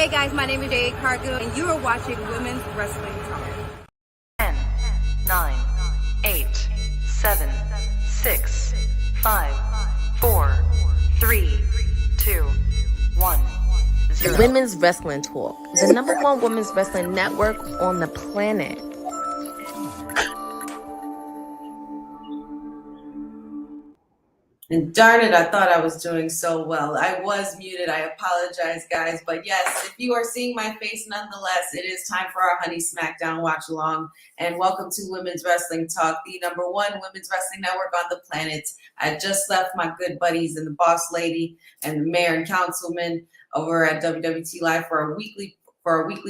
Hey guys, my name is Jay Cargill, and you are watching Women's Wrestling Talk. 10, 9, 8, 7, 6, 5, 4, 3, 2, 1, 0. Women's Wrestling Talk, the #1 women's wrestling network on the planet. And darn it, I thought I was doing so well. I was muted. I apologize, guys. But yes, if you are seeing my face nonetheless, it is time for our Honey Smackdown watch along. And welcome to Women's Wrestling Talk, the #1 women's wrestling network on the planet. I just left my good buddies and the boss lady and the mayor and councilman over at WWT Live for a weekly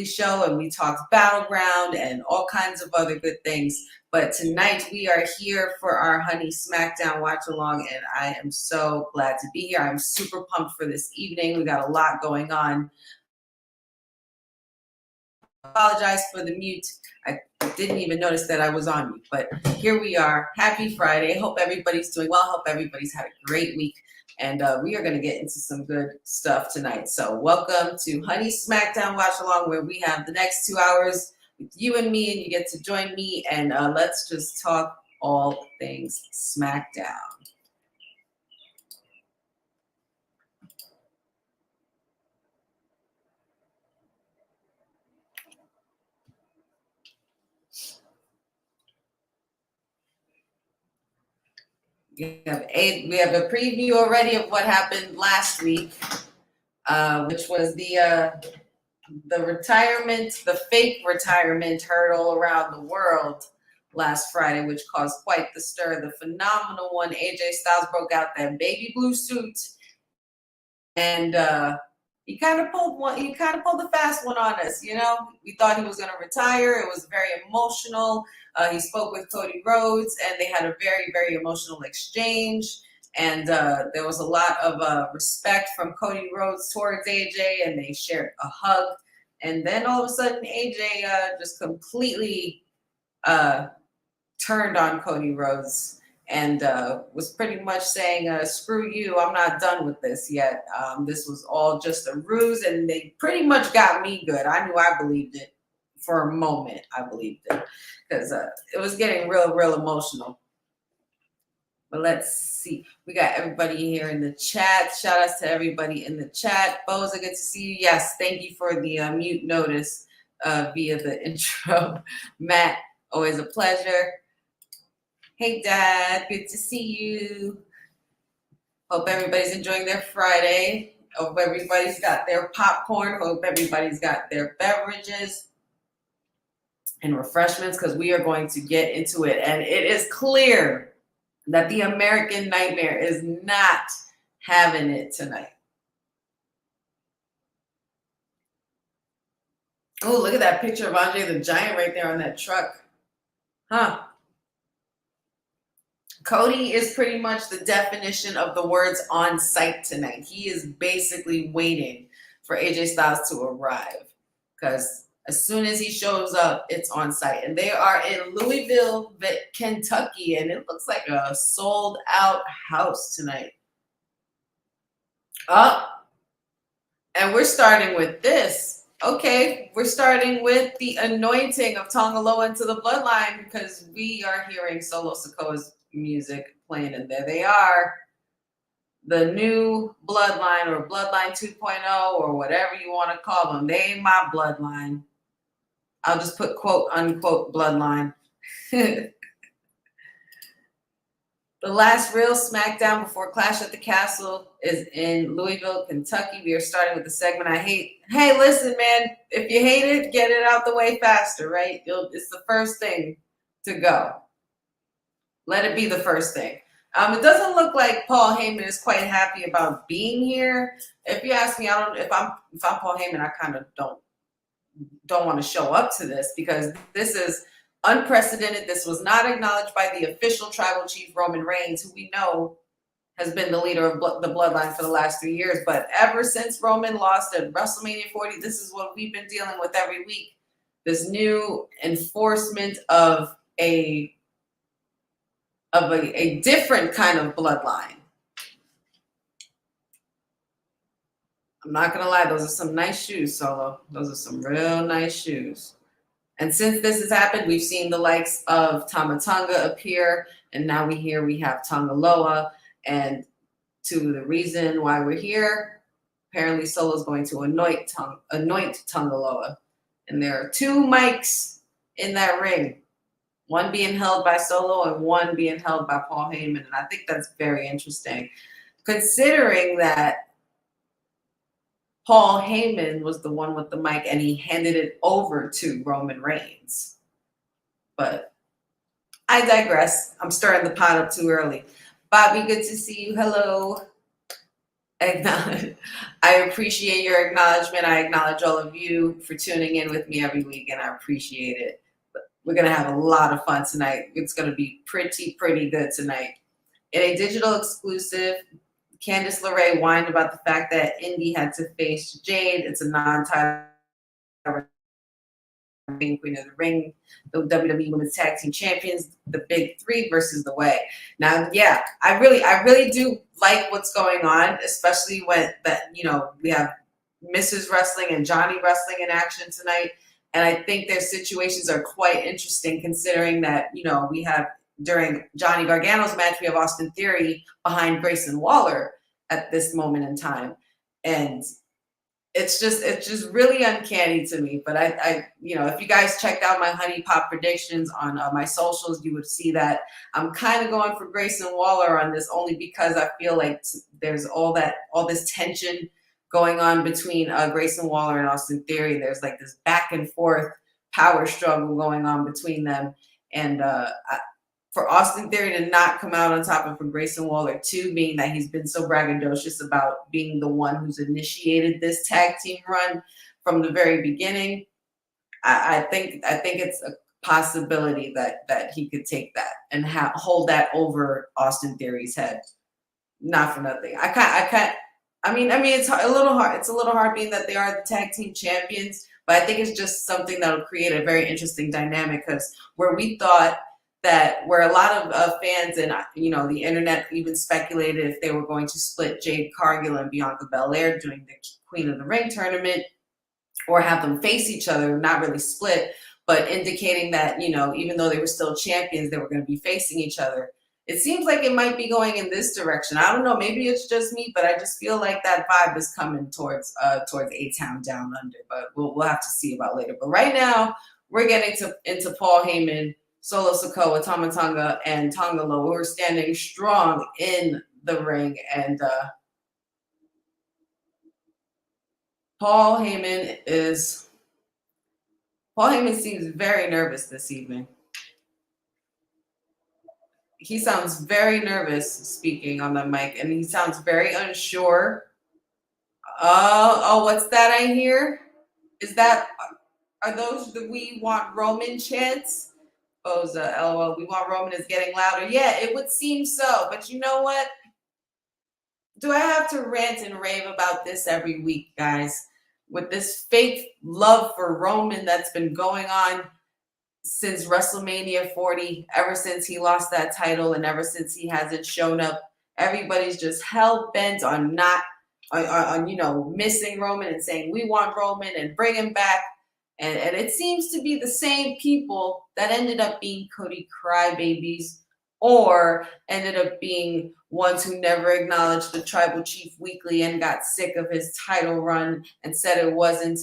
show, and we talked Battleground and all kinds of other good things. But tonight we are here for our Honey Smackdown watch along, and I am so glad to be here. I'm super pumped for this evening. We got a lot going on. I apologize for the mute. I didn't even notice that I was on mute, but here we are. Happy Friday. Hope everybody's doing well. Hope everybody's had a great week. And we are going to get into some good stuff tonight. So welcome to Honey Smackdown watch along, where we have the next 2 hours with you and me, and you get to join me, and let's just talk all things SmackDown. We have a preview already of what happened last week, which was the fake retirement heard all around the world last Friday, which caused quite the stir. The phenomenal one, AJ Styles, broke out that baby blue suit, and he kind of pulled the fast one on us. You know, we thought he was going to retire. It was very emotional. He spoke with Cody Rhodes, and they had a very, very emotional exchange. And there was a lot of respect from Cody Rhodes towards AJ, and they shared a hug. And then all of a sudden, AJ just completely turned on Cody Rhodes and was pretty much saying, screw you, I'm not done with this yet. This was all just a ruse, and they pretty much got me good. I knew I believed it. For a moment, I believed it, because it was getting real emotional. But let's see. We got everybody here in the chat. Shout outs to everybody in the chat. Boza, good to see you. Yes, thank you for the mute notice via the intro. Matt, always a pleasure. Hey, Dad, good to see you. Hope everybody's enjoying their Friday. Hope everybody's got their popcorn. Hope everybody's got their beverages and refreshments, because we are going to get into it. And it is clear that the American Nightmare is not having it tonight. Oh, look at that picture of Andre the Giant right there on that truck. Huh. Cody is pretty much the definition of the words on site tonight. He is basically waiting for AJ Styles to arrive, because as soon as he shows up, it's on site. And they are in Louisville, Kentucky, and it looks like a sold out house tonight. And we're starting with this. Okay, we're starting with the anointing of Tonga Loa into the bloodline, because we are hearing Solo Sikoa's music playing, and there they are. The new bloodline, or bloodline 2.0, or whatever you want to call them. They ain't my bloodline. I'll just put quote unquote bloodline. The last real SmackDown before Clash at the Castle is in Louisville, Kentucky. We are starting with the segment I hate. Hey, listen, man, if you hate it, get it out the way faster, right? It's the first thing to go. Let it be the first thing. It doesn't look like Paul Heyman is quite happy about being here. If you ask me, if I'm Paul Heyman, I kind of don't want to show up to this, because this is unprecedented. This was not acknowledged by the official tribal chief, Roman Reigns, who we know has been the leader of the bloodline for the last 3 years. But ever since Roman lost at WrestleMania 40, this is what we've been dealing with every week. This new enforcement of a different kind of bloodline. I'm not gonna lie, those are some nice shoes, Solo. Those are some real nice shoes. And since this has happened, we've seen the likes of TONGA appear, and now we have Tonga Loa. And to the reason why we're here, apparently Solo's going to anoint Tonga Loa. And there are two mics in that ring, one being held by Solo and one being held by Paul Heyman. And I think that's very interesting, considering that Paul Heyman was the one with the mic and he handed it over to Roman Reigns. But I digress. I'm stirring the pot up too early. Bobby, good to see you. Hello. I appreciate your acknowledgement. I acknowledge all of you for tuning in with me every week, and I appreciate it. But we're going to have a lot of fun tonight. It's going to be pretty good tonight. In a digital exclusive, Candice LeRae whined about the fact that Indy had to face Jade. It's a non-title Queen of the Ring, the WWE Women's Tag Team Champions, the Big Three versus the Way. Now, yeah, I really do like what's going on, especially when we have Mrs. Wrestling and Johnny Wrestling in action tonight. And I think their situations are quite interesting, considering that, we have during Johnny Gargano's match, we have Austin Theory behind Grayson Waller at this moment in time. And it's just really uncanny to me. But I if you guys checked out my Honey Pop predictions on my socials, you would see that I'm kind of going for Grayson Waller on this, only because I feel like there's all this tension going on between Grayson Waller and Austin Theory. There's like this back and forth power struggle going on between them. And for Austin Theory to not come out on top, and for Grayson Waller too, being that he's been so braggadocious about being the one who's initiated this tag team run from the very beginning, I think it's a possibility that he could take that and hold that over Austin Theory's head. Not for nothing. I mean, it's a little hard. It's a little hard being that they are the tag team champions, but I think it's just something that'll create a very interesting dynamic, because where we thought that where a lot of fans and the internet even speculated if they were going to split Jade Cargill and Bianca Belair during the Queen of the Ring tournament, or have them face each other, not really split, but indicating that even though they were still champions, they were going to be facing each other. It seems like it might be going in this direction. I don't know, maybe it's just me, but I just feel like that vibe is coming towards A-Town Down Under. But we'll have to see about later. But right now, we're getting into Paul Heyman, Solo Sikoa, Tama Tonga, and Tonga Loa, who are standing strong in the ring. And Paul Heyman seems very nervous this evening. He sounds very nervous speaking on the mic, and he sounds very unsure. Oh, what's that I hear? Are those the "We Want Roman" chants? Boza, LOL, "We Want Roman" is getting louder. Yeah, it would seem so. But you know what? Do I have to rant and rave about this every week, guys? With this fake love for Roman that's been going on since WrestleMania 40, ever since he lost that title and ever since he hasn't shown up, everybody's just hell-bent on missing Roman and saying, "We want Roman," and bring him back. And it seems to be the same people that ended up being Cody crybabies, or ended up being ones who never acknowledged the Tribal Chief weekly and got sick of his title run and said it wasn't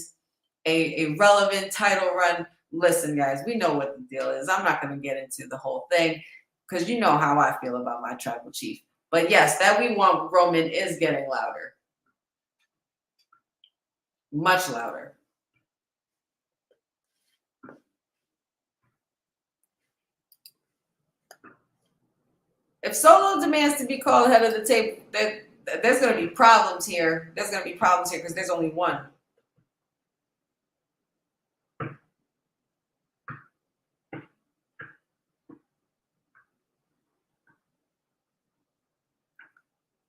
a relevant title run. Listen, guys, we know what the deal is. I'm not going to get into the whole thing, because you know how I feel about my Tribal Chief. But yes, that "We Want Roman" is getting louder. Much louder. If Solo demands to be called head of the table, there's going to be problems here. There's going to be problems here because there's only one.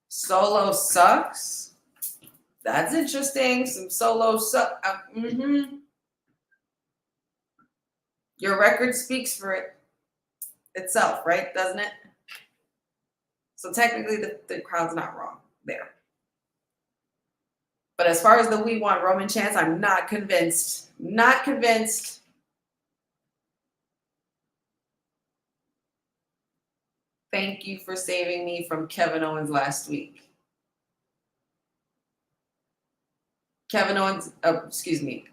Solo sucks. That's interesting. Some Solo suck. Your record speaks for itself, right? Doesn't it? So technically, the crowd's not wrong there. But as far as the We Want Roman chants, I'm not convinced. Not convinced. Thank you for saving me from Kevin Owens last week. Kevin Owens, excuse me,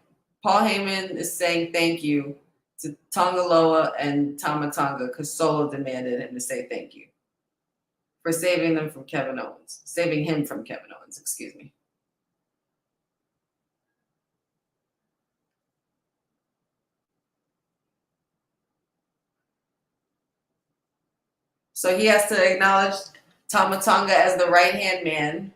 Paul Heyman is saying thank you to Tonga Loa and Tama Tonga because Solo demanded him to say thank you for saving them from Kevin Owens. Saving him from Kevin Owens, excuse me. So he has to acknowledge Tama Tonga as the right-hand man.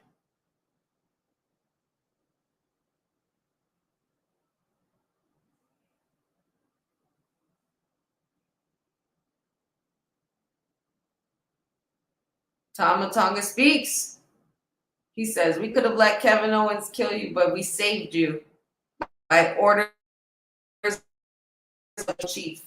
Tama Tonga speaks. He says, we could have let Kevin Owens kill you, but we saved you by orders of the chief.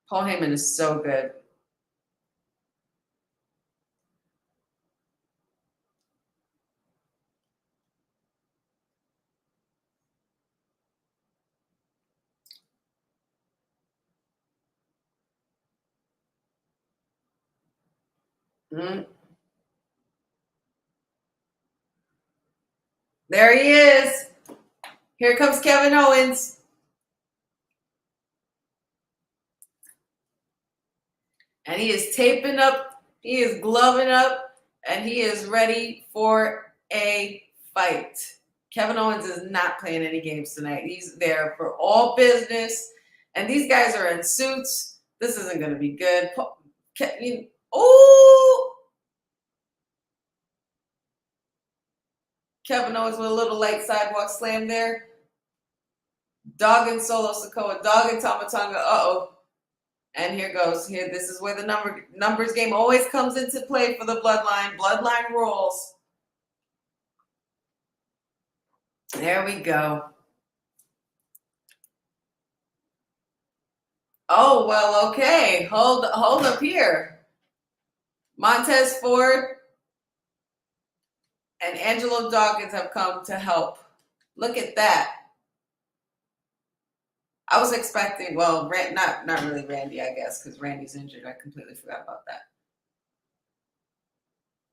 Paul Heyman is so good. Mm. There he is. Here comes Kevin Owens. And he is taping up, he is gloving up, and he is ready for a fight. Kevin Owens is not playing any games tonight. He's there for all business. And these guys are in suits. This isn't going to be good. Oh! Kevin Owens with a little light sidewalk slam there. Dogging Solo Sikoa, dogging Tama Tonga. Uh-oh. And here goes. Here, this is where the numbers game always comes into play for the bloodline. Bloodline rules. There we go. Oh, well, okay. Hold up here. Montez Ford and Angelo Dawkins have come to help. Look at that. I was expecting, well, not really Randy, I guess, because Randy's injured. I completely forgot about that.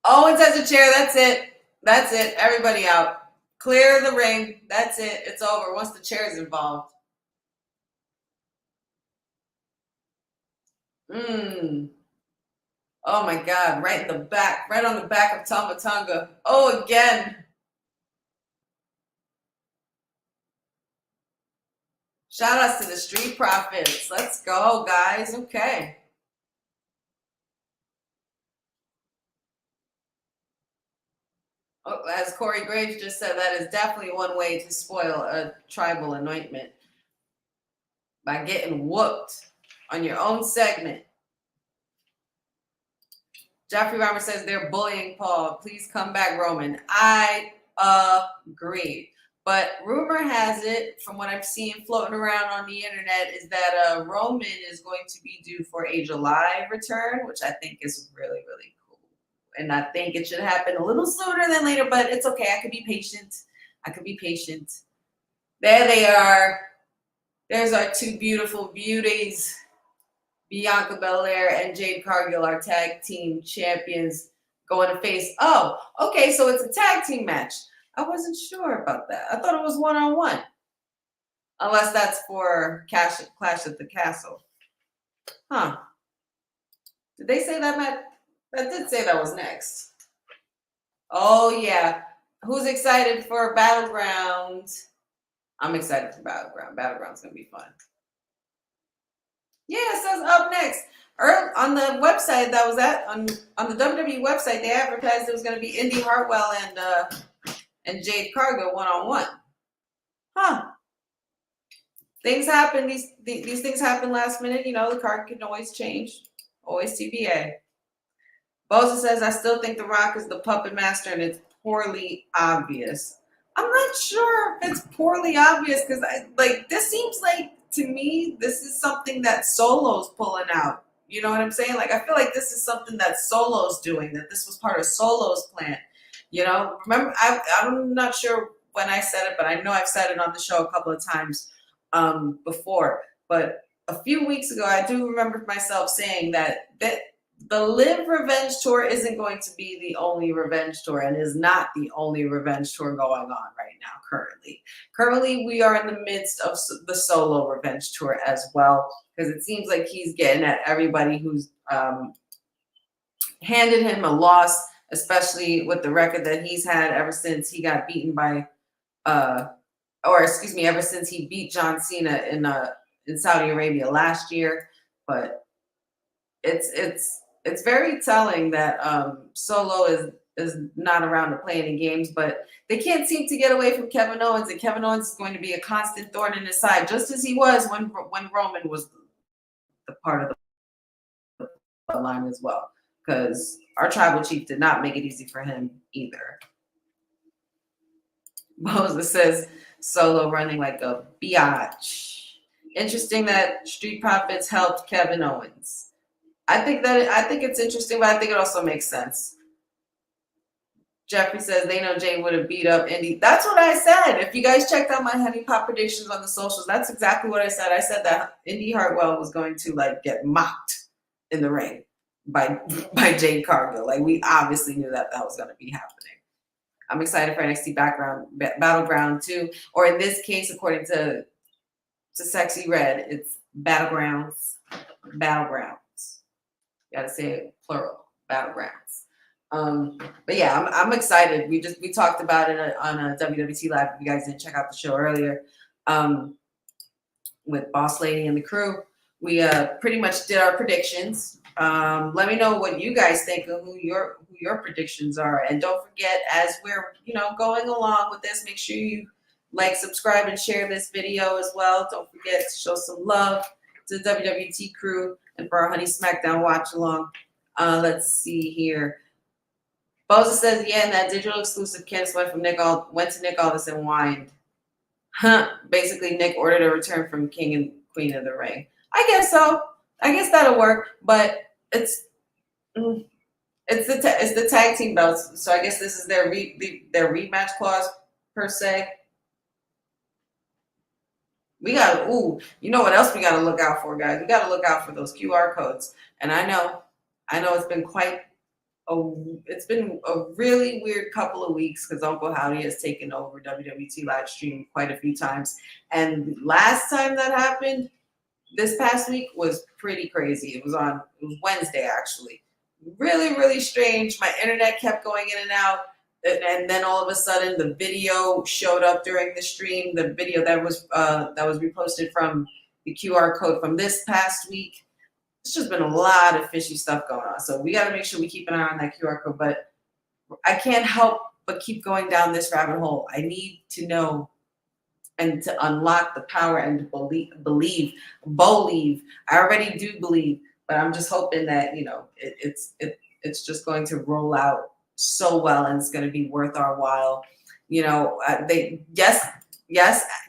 Owens has a chair. That's it. That's it. Everybody out. Clear the ring. That's it. It's over once the chair is involved. Oh, my God. Right in the back. Right on the back of Tama Tonga. Oh, again. Shout outs to the Street Profits. Let's go, guys. Okay. Oh, as Corey Graves just said, that is definitely one way to spoil a tribal anointment. By getting whooped on your own segment. Jeffrey Reimer says they're bullying Paul. Please come back, Roman. I agree. But rumor has it, from what I've seen floating around on the internet, is that Roman is going to be due for a July return, which I think is really, really cool. And I think it should happen a little sooner than later, but it's okay. I could be patient. I could be patient. There they are. There's our two beautiful beauties, Bianca Belair and Jade Cargill, our tag team champions, going to face. Oh, okay, so it's a tag team match. I wasn't sure about that. I thought it was one-on-one. Unless that's for Clash at the Castle. Huh. Did they say that match? That did say that was next. Oh, yeah. Who's excited for Battleground? I'm excited for Battleground. Battleground's going to be fun. Yeah, it says up next. On the website that was on the WWE website, they advertised it was going to be Indy Hartwell and Jade Cargill one-on-one. Huh. Things happen. These things happen last minute. You know, the card can always change. Always TBA. Boza says, I still think The Rock is the puppet master and it's poorly obvious. I'm not sure if it's poorly obvious because this seems like to me this is something that Solo's pulling out. You know what I'm saying? Like I feel like this is something that Solo's doing. That this was part of Solo's plan. You know, remember I'm not sure when I said it, but I know I've said it on the show a couple of times before. But a few weeks ago, I do remember myself saying that the Live Revenge Tour isn't going to be the only revenge tour and is not the only revenge tour going on right now currently. Currently, we are in the midst of the Solo Revenge Tour as well because it seems like he's getting at everybody who's handed him a loss, especially with the record that he's had ever since he got beaten by, ever since he beat John Cena in Saudi Arabia last year. But it's very telling that Solo is not around to play any games, but they can't seem to get away from Kevin Owens, and Kevin Owens is going to be a constant thorn in his side, just as he was when Roman was the part of the line as well, because our tribal chief did not make it easy for him either. Moses says Solo running like a biatch. Interesting that Street Profits helped Kevin Owens. I think it's interesting, but I think it also makes sense. Jeffrey says they know Jay would have beat up Indy. That's what I said. If you guys checked out my Honey Pop predictions on the socials, that's exactly what I said. I said that Indy Hartwell was going to get mocked in the ring by Jade Cargill. Like we obviously knew that was going to be happening. I'm excited for NXT Battleground too, or in this case, according to Sexy Red, it's Battlegrounds. Gotta say it plural, Battlegrounds. But yeah, I'm excited. We talked about it on a WWT Live. If you guys didn't check out the show earlier, with Boss Lady and the crew, we pretty much did our predictions. Let me know what you guys think of who your predictions are, and don't forget, as we're going along with this, make sure you like, subscribe, and share this video as well. Don't forget to show some love to the WWT crew and for our Honey Smackdown watch along. Let's see here. Boza says, yeah, and that digital exclusive Candice went to Nick Aldis and whined. Basically, Nick ordered a return from King and Queen of the Ring. I guess so. I guess that'll work. But it's the tag team belts, so I guess this is their rematch clause per se. We got you know what else we got to look out for, guys? We got to look out for those QR codes. And I know it's been a really weird couple of weeks because Uncle Howdy has taken over WWT live stream quite a few times. And last time that happened, this past week, was pretty crazy. It was Wednesday, actually. Really, really strange. My internet kept going in and out. And then all of a sudden, the video showed up during the stream. The video that was reposted from the QR code from this past week. It's just been a lot of fishy stuff going on. So we got to make sure we keep an eye on that QR code. But I can't help but keep going down this rabbit hole. I need to know and to unlock the power and to believe. I already do believe, but I'm just hoping that it's just going to roll out so well, and it's going to be worth our while. Yes,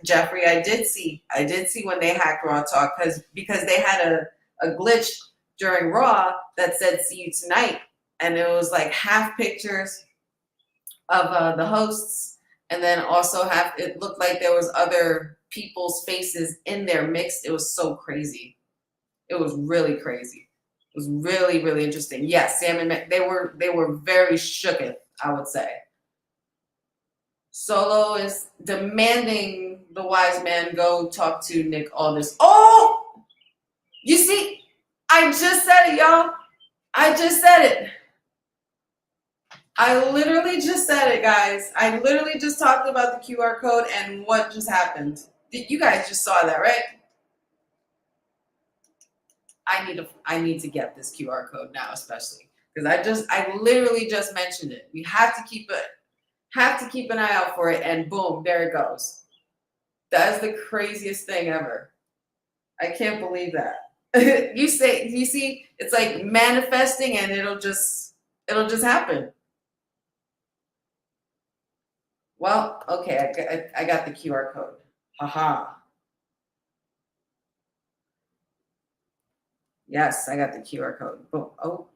Jeffrey, I did see when they hacked Raw Talk because they had a glitch during Raw that said "See you tonight," and it was like half pictures of the hosts, and then also it looked like there was other people's faces in there mixed. It was so crazy. It was really crazy. It was really, really interesting. Yes, Sam and Mick, they were very shooketh, I would say. Solo is demanding the wise man go talk to Nick Aldis. Oh! You see, I just said it, y'all. I just said it. I literally just said it, guys. I literally just talked about the QR code and what just happened. You guys just saw that, right? I need to get this QR code now, especially because I literally just mentioned it. We have to keep an eye out for it, and boom, there it goes. That is the craziest thing ever. I can't believe that. You see, it's like manifesting, and it'll just happen. Well, okay, I got the QR code. Haha. Yes, I got the QR code. Boom. Oh.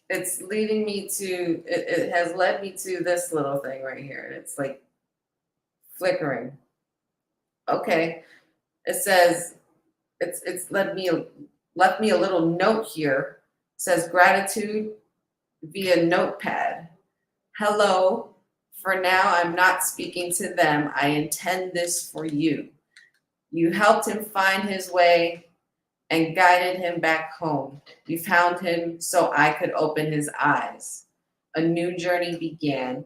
It's leading me to, it has led me to this little thing right here. It's like flickering. Okay. It says, it's left me a little note here. It says gratitude via notepad. Hello. For now, I'm not speaking to them. I intend this for you. You helped him find his way and guided him back home. You found him so I could open his eyes. A new journey began,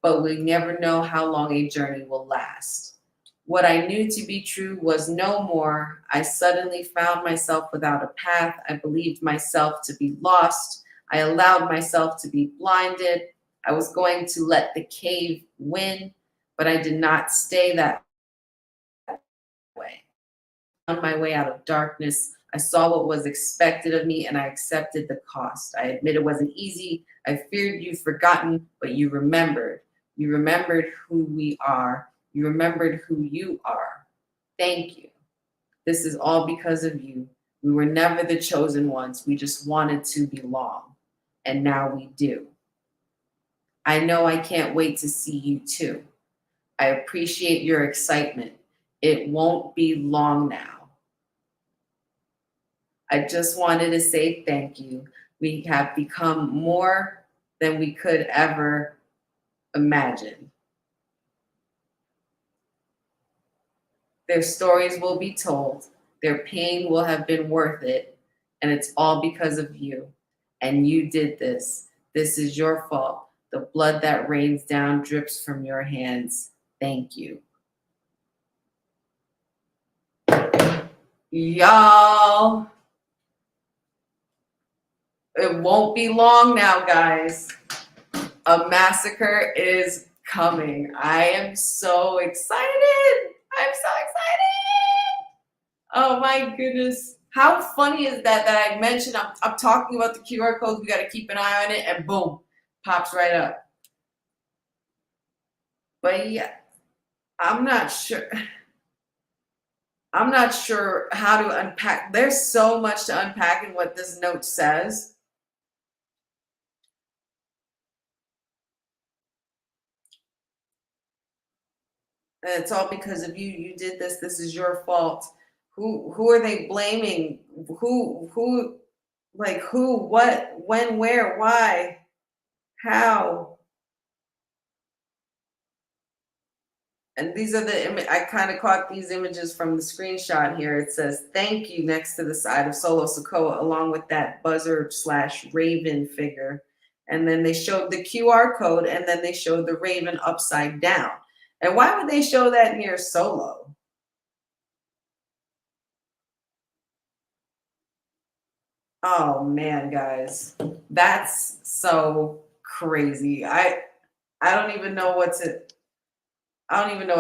but we never know how long a journey will last. What I knew to be true was no more. I suddenly found myself without a path. I believed myself to be lost. I allowed myself to be blinded. I was going to let the cave win, but I did not stay that way. On my way out of darkness, I saw what was expected of me and I accepted the cost. I admit it wasn't easy. I feared you'd forgotten, but you remembered. You remembered who we are. You remembered who you are. Thank you. This is all because of you. We were never the chosen ones. We just wanted to belong. And now we do. I know I can't wait to see you too. I appreciate your excitement. It won't be long now. I just wanted to say thank you. We have become more than we could ever imagine. Their stories will be told. Their pain will have been worth it. And it's all because of you. And you did this. This is your fault. The blood that rains down drips from your hands. Thank you. Y'all, it won't be long now, guys. A massacre is coming. I am so excited. I'm so excited. Oh my goodness. How funny is that I mentioned I'm talking about the QR codes. We got to keep an eye on it and boom, pops right up. But yeah, I'm not sure how to unpack. There's so much to unpack in what this note says. And it's all because of you. You did this. This is your fault. Who are they blaming? Who, like who, what, when, where, why, how? And these are I kind of caught these images from the screenshot here. It says, thank you next to the side of Solo Sikoa, along with that buzzard/raven figure. And then they showed the QR code, and then they showed the raven upside down. And why would they show that near Solo? Oh man, guys, that's so crazy. I don't even know what to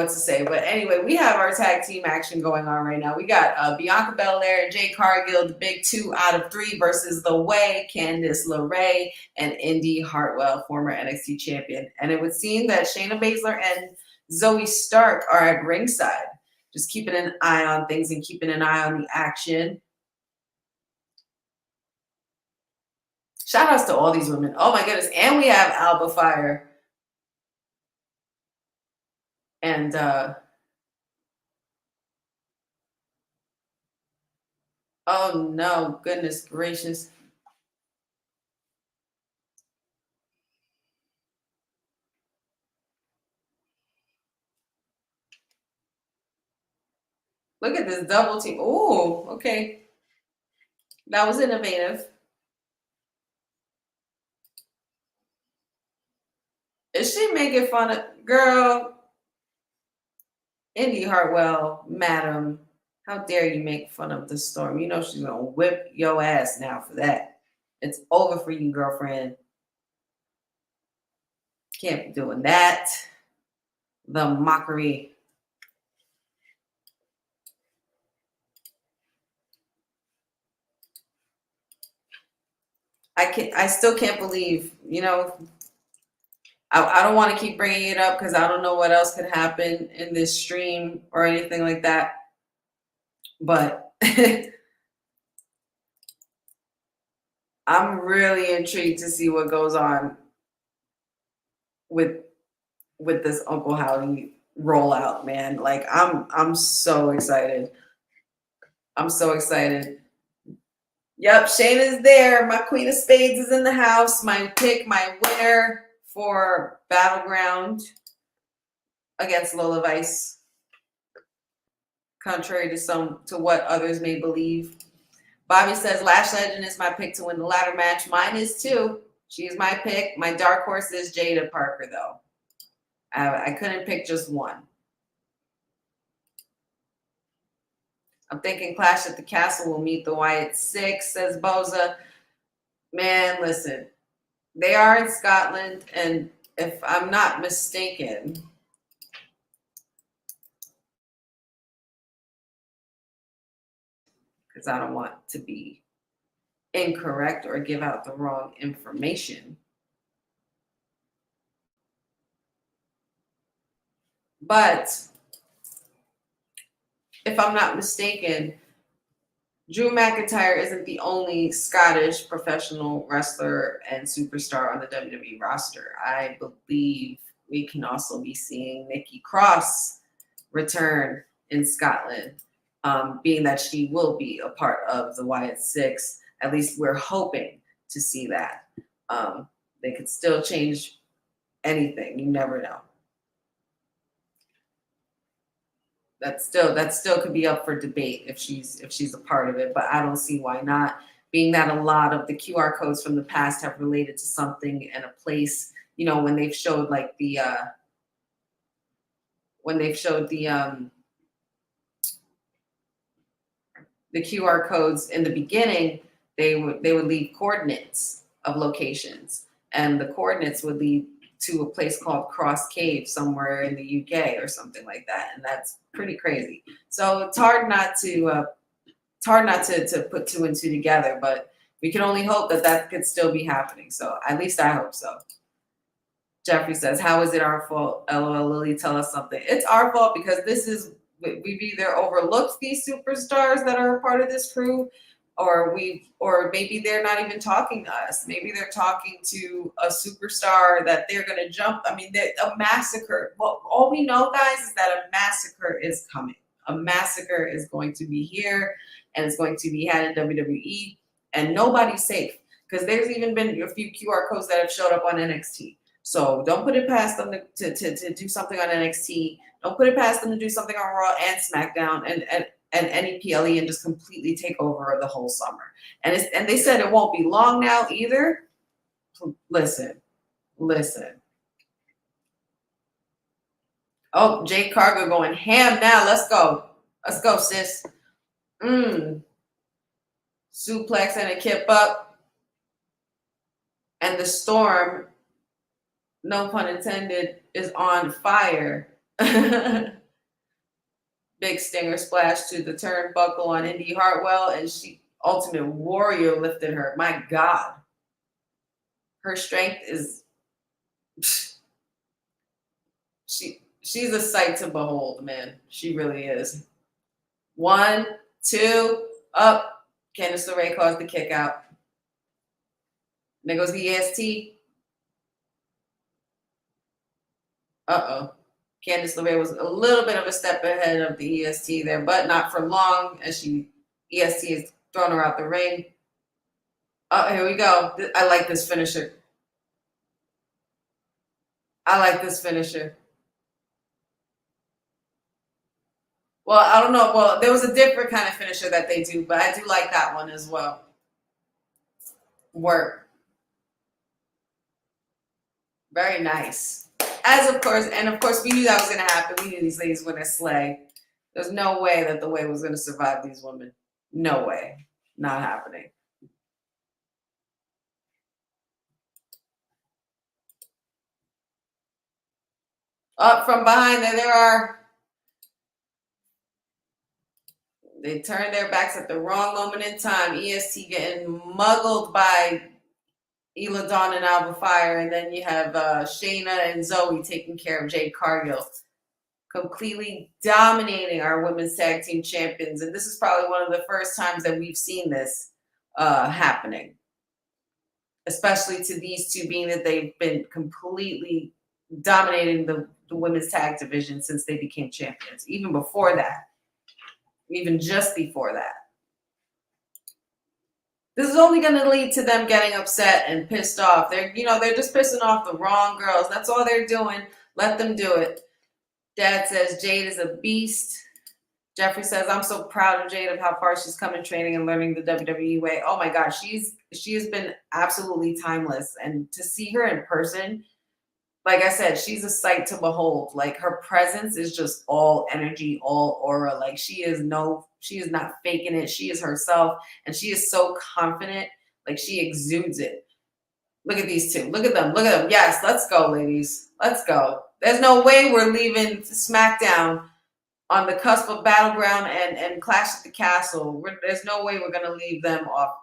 say. But anyway, we have our tag team action going on right now. We got Bianca Belair and Jade Cargill, the big 2 out of 3 versus The Way, Candice LeRae, and Indy Hartwell, former NXT champion. And it would seem that Shayna Baszler and Zoe Stark are at ringside, just keeping an eye on things and keeping an eye on the action. Shout outs to all these women. Oh my goodness. And we have Alba Fire. And oh no, goodness gracious. Look at this double team. Oh, okay. That was innovative. Is she making fun of, girl? Indy Hartwell, madam, how dare you make fun of the Storm? You know she's gonna whip your ass now for that. It's over for you, girlfriend. Can't be doing that. The mockery. I still can't believe, you know, I don't want to keep bringing it up because I don't know what else could happen in this stream or anything like that. But I'm really intrigued to see what goes on with this Uncle Howdy rollout, man. Like I'm so excited. I'm so excited. Yep, Shayna's there. My Queen of Spades is in the house. My pick, my winner for Battleground against Lola Vice. Contrary to what others may believe. Bobby says Lash Legend is my pick to win the ladder match. Mine is too. She is my pick. My dark horse is Jada Parker, though. I couldn't pick just one. I'm thinking Clash at the Castle will meet the Wyatt Six, says Boza. Man, listen. They are in Scotland, and if I'm not mistaken, because I don't want to be incorrect or give out the wrong information. But if I'm not mistaken, Drew McIntyre isn't the only Scottish professional wrestler and superstar on the WWE roster. I believe we can also be seeing Nikki Cross return in Scotland, being that she will be a part of the Wyatt Six. At least we're hoping to see that. They could still change anything. You never know. That still could be up for debate if she's a part of it, but I don't see why not. Being that a lot of the QR codes from the past have related to something and a place, you know, when they've showed like the QR codes in the beginning, they would leave coordinates of locations, and the coordinates would lead to a place called Cross Cave somewhere in the UK or something like that, and that's pretty crazy. So it's hard not to put two and two together, but we can only hope that could still be happening. So at least I hope so. Jeffrey says, "How is it our fault?" LOL, Lily, tell us something. It's our fault because we've either overlooked these superstars that are a part of this crew, or maybe they're not even talking to us. Maybe they're talking to a superstar that they're going to jump. I mean, a massacre. Well, all we know, guys, is that a massacre is coming. A massacre is going to be here, and it's going to be had in WWE, and nobody's safe because there's even been a few QR codes that have showed up on NXT. So don't put it past them to do something on NXT. Don't put it past them to do something on Raw and SmackDown and any PLE and just completely take over the whole summer. And they said it won't be long now either. Listen. Oh, Jade Cargo going ham now. Let's go, sis. Suplex and a kip up. And the Storm, no pun intended, is on fire. Big stinger splash to the turnbuckle on Indy Hartwell, and Ultimate Warrior lifted her. My God. Her strength is she's a sight to behold, man. She really is. 1, 2, up. Candice LeRae caused the kick out. And there goes the EST. Uh-oh. Candice LeRae was a little bit of a step ahead of the EST there, but not for long as EST is throwing her out the ring. Oh, here we go. I like this finisher. Well, I don't know. Well, there was a different kind of finisher that they do, but I do like that one as well. Work. Very nice. Of course, we knew that was going to happen. We knew these ladies were going to slay. There's no way that the Way was going to survive these women. No way. Not happening. Up from behind, there they are. They turned their backs at the wrong moment in time. EST getting muggled by Dawn and Alba Fire, and then you have Shayna and Zoe taking care of Jade Cargill, completely dominating our women's tag team champions. And this is probably one of the first times that we've seen this happening, especially to these two, being that they've been completely dominating the women's tag division since they became champions. Even before that, even just before that. This is only going to lead to them getting upset and pissed off. They're just pissing off the wrong girls. That's all they're doing. Let them do it. Dad says Jade is a beast. Jeffrey says, I'm so proud of Jade of how far she's come in training and learning the WWE way. Oh my God, she has been absolutely timeless. And to see her in person, like I said, she's a sight to behold. Like, her presence is just all energy, all aura. Like, she is not faking it. She is herself, and she is so confident. Like, she exudes it. Look at these two. Look at them. Look at them. Yes, let's go, ladies. Let's go. There's no way we're leaving SmackDown on the cusp of Battleground and Clash at the Castle. There's no way we're gonna leave them off.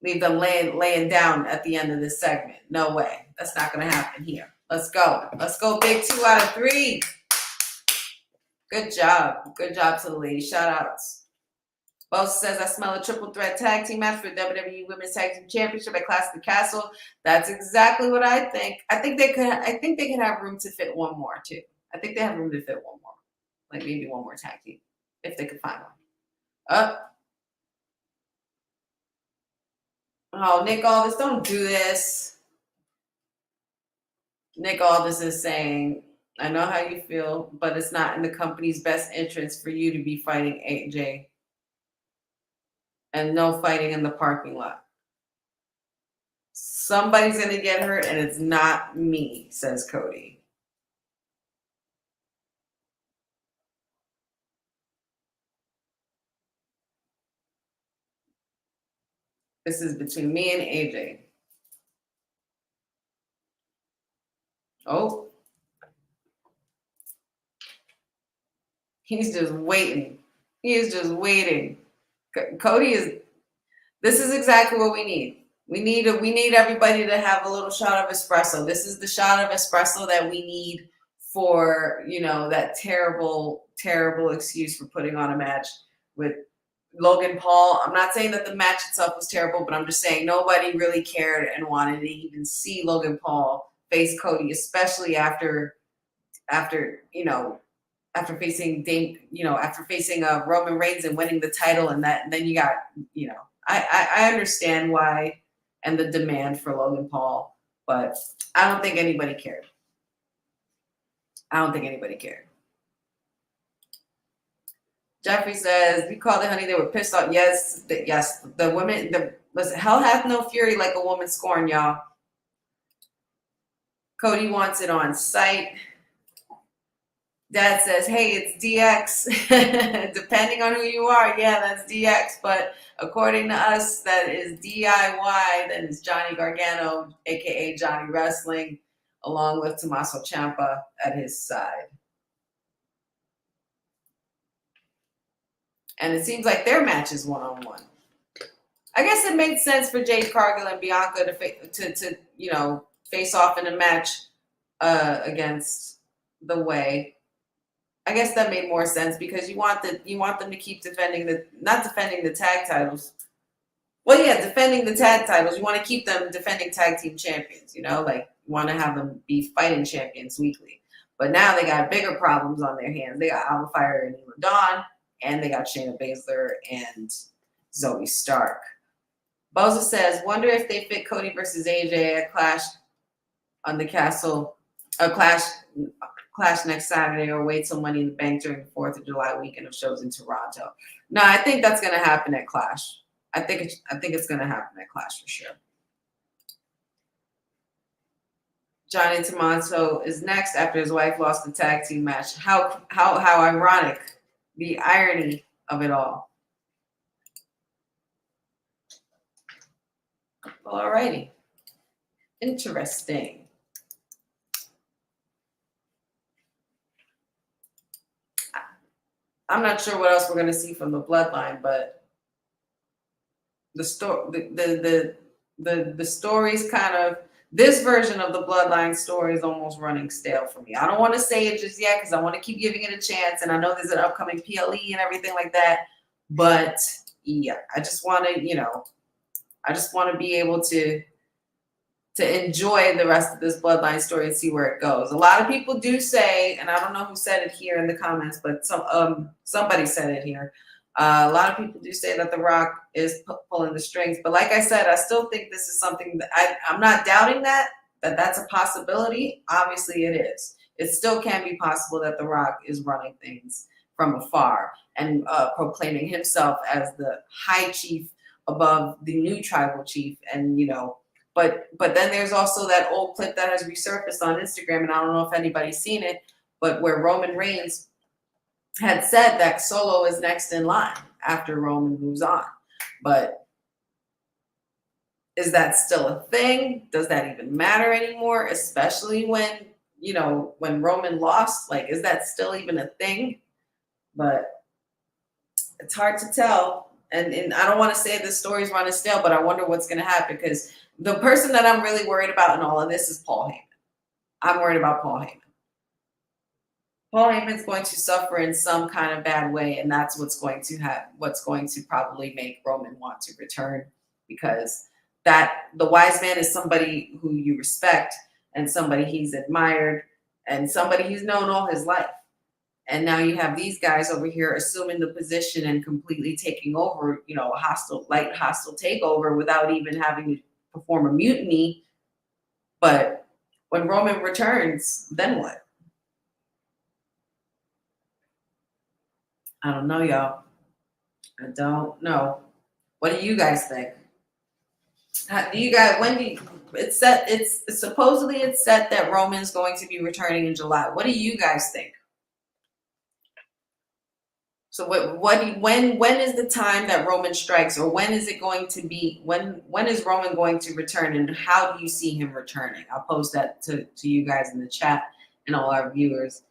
Leave them laying down at the end of this segment. No way. That's not going to happen here. Let's go. Let's go big 2 out of 3. Good job. Good job to the ladies. Shout outs. Bosa says, I smell a triple threat tag team match for WWE Women's Tag Team Championship at Clash of the Castle. That's exactly what I think. I think they could have room to fit one more too. I think they have room to fit one more. Like maybe one more tag team. If they could find one. Oh, Nick Aldis, don't do this. Nick Aldis is saying, I know how you feel, but it's not in the company's best interest for you to be fighting AJ. And no fighting in the parking lot. Somebody's going to get hurt, and it's not me, says Cody. This is between me and AJ. Oh. He's just waiting. He is just waiting. This is exactly what we need. We need everybody to have a little shot of espresso. This is the shot of espresso that we need for, that terrible, terrible excuse for putting on a match with Logan Paul. I'm not saying that the match itself was terrible, but I'm just saying nobody really cared and wanted to even see Logan Paul face Cody, especially after facing Roman Reigns and winning the title, and then you got, I understand why and the demand for Logan Paul, but I don't think anybody cared. Jeffrey says, we called it, honey. They were pissed off. Yes. The women, listen, hell hath no fury like a woman scorned, y'all. Cody wants it on site. Dad says, hey, it's DX. Depending on who you are, yeah, that's DX. But according to us, that is DIY. That is Johnny Gargano, a.k.a. Johnny Wrestling, along with Tommaso Ciampa at his side. And it seems like their match is one-on-one. I guess it made sense for Jade Cargill and Bianca to face off in a match against The Way. I guess that made more sense because you want them to keep defending not defending the tag titles. Well, yeah, defending the tag titles. You want to keep them defending tag team champions. You want to have them be fighting champions weekly. But now they got bigger problems on their hands. They got Alba Fire and Dawn, and they got Shayna Baszler and Zoe Stark. Boza says, wonder if they fit Cody versus AJ at Clash on the Castle, Clash next Saturday, or wait till Money in the Bank during the 4th of July weekend of shows in Toronto. No, I think that's going to happen at Clash. I think it's going to happen at Clash for sure. Johnny Tommaso is next after his wife lost the tag team match. How ironic, the irony of it all. Well, alrighty. Interesting. I'm not sure what else we're going to see from the Bloodline, but the the story's kind of, this version of the Bloodline story is almost running stale for me. I don't want to say it just yet because I want to keep giving it a chance, and I know there's an upcoming PLE and everything like that. But yeah, I just want to, you know, I just want to be able to enjoy the rest of this Bloodline story and see where it goes. A lot of people do say, and I don't know who said it here in the comments, but somebody said it here. A lot of people do say that The Rock is pulling the strings, but like I said, I still think this is something that I'm not doubting that's a possibility. Obviously, it is. It still can be possible that The Rock is running things from afar and proclaiming himself as the high chief above the new tribal chief, and you know. But then there's also that old clip that has resurfaced on Instagram, and I don't know if anybody's seen it, but where Roman Reigns had said that Solo is next in line after Roman moves on. But is that still a thing? Does that even matter anymore? Especially when, you know, when Roman lost, like, is that still even a thing? But it's hard to tell. And I don't want to say the story's running stale, but I wonder what's going to happen, because the person that I'm really worried about in all of this is Paul Heyman. I'm worried about Paul Heyman. Paul Heyman's going to suffer in some kind of bad way, and that's what's going to probably make Roman want to return, because that the wise man is somebody who you respect and somebody he's admired and somebody he's known all his life. And now you have these guys over here assuming the position and completely taking over, you know, a hostile takeover without even having to perform a mutiny. But when Roman returns, then what? I don't know, y'all. I don't know. What do you guys think? It's set that Roman's going to be returning in July. What do you guys think? So when is the time that Roman strikes, or when is it going to be, when is Roman going to return, and how do you see him returning? I'll post that to you guys in the chat and all our viewers.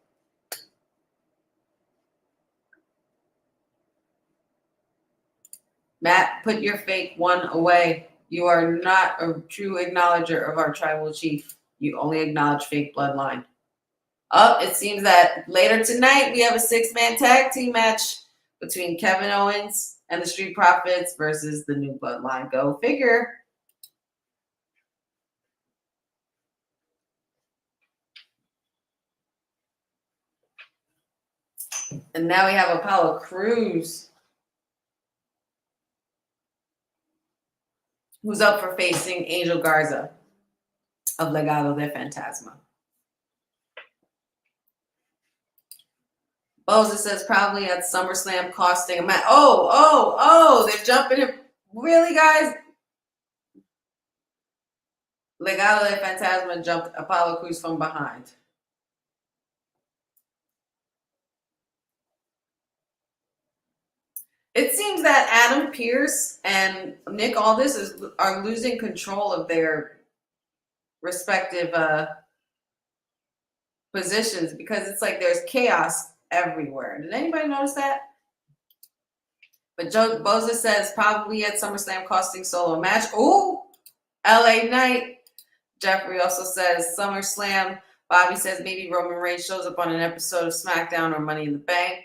Matt, put your fake one away. You are not a true acknowledger of our tribal chief. You only acknowledge fake bloodline. It seems that later tonight we have a 6-man tag team match between Kevin Owens and the Street Profits versus the New Bloodline. Go figure. And now we have Apollo Crews, who's up for facing Angel Garza of Legado de Fantasma. Boza says probably at SummerSlam costing a match. Oh, they're jumping him. Really, guys? Legado de Fantasma jumped Apollo Crews from behind. It seems that Adam Pearce and Nick Aldis are losing control of their respective positions, because it's like there's chaos everywhere. Did anybody notice that? But Joe Boza says probably at SummerSlam costing Solo a match. Oh, LA Knight. Jeffrey also says SummerSlam. Bobby says maybe Roman Reigns shows up on an episode of SmackDown or Money in the Bank.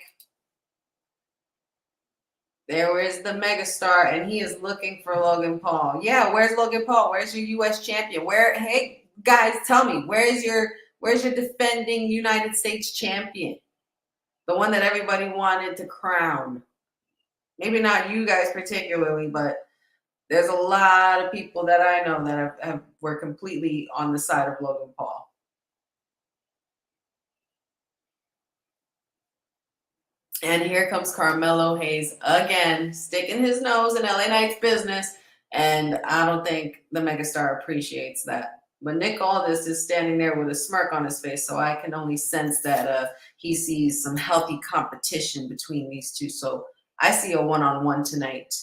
There is the megastar, and he is looking for Logan Paul. Yeah, where's Logan Paul? Where's your U.S. champion? Hey, guys, tell me, where's your defending United States champion? The one that everybody wanted to crown. Maybe not you guys particularly, but there's a lot of people that I know that were completely on the side of Logan Paul. And here comes Carmelo Hayes again, sticking his nose in LA Knight's business. And I don't think the megastar appreciates that. But Nick Aldis is standing there with a smirk on his face, so I can only sense that he sees some healthy competition between these two. So I see a one-on-one tonight.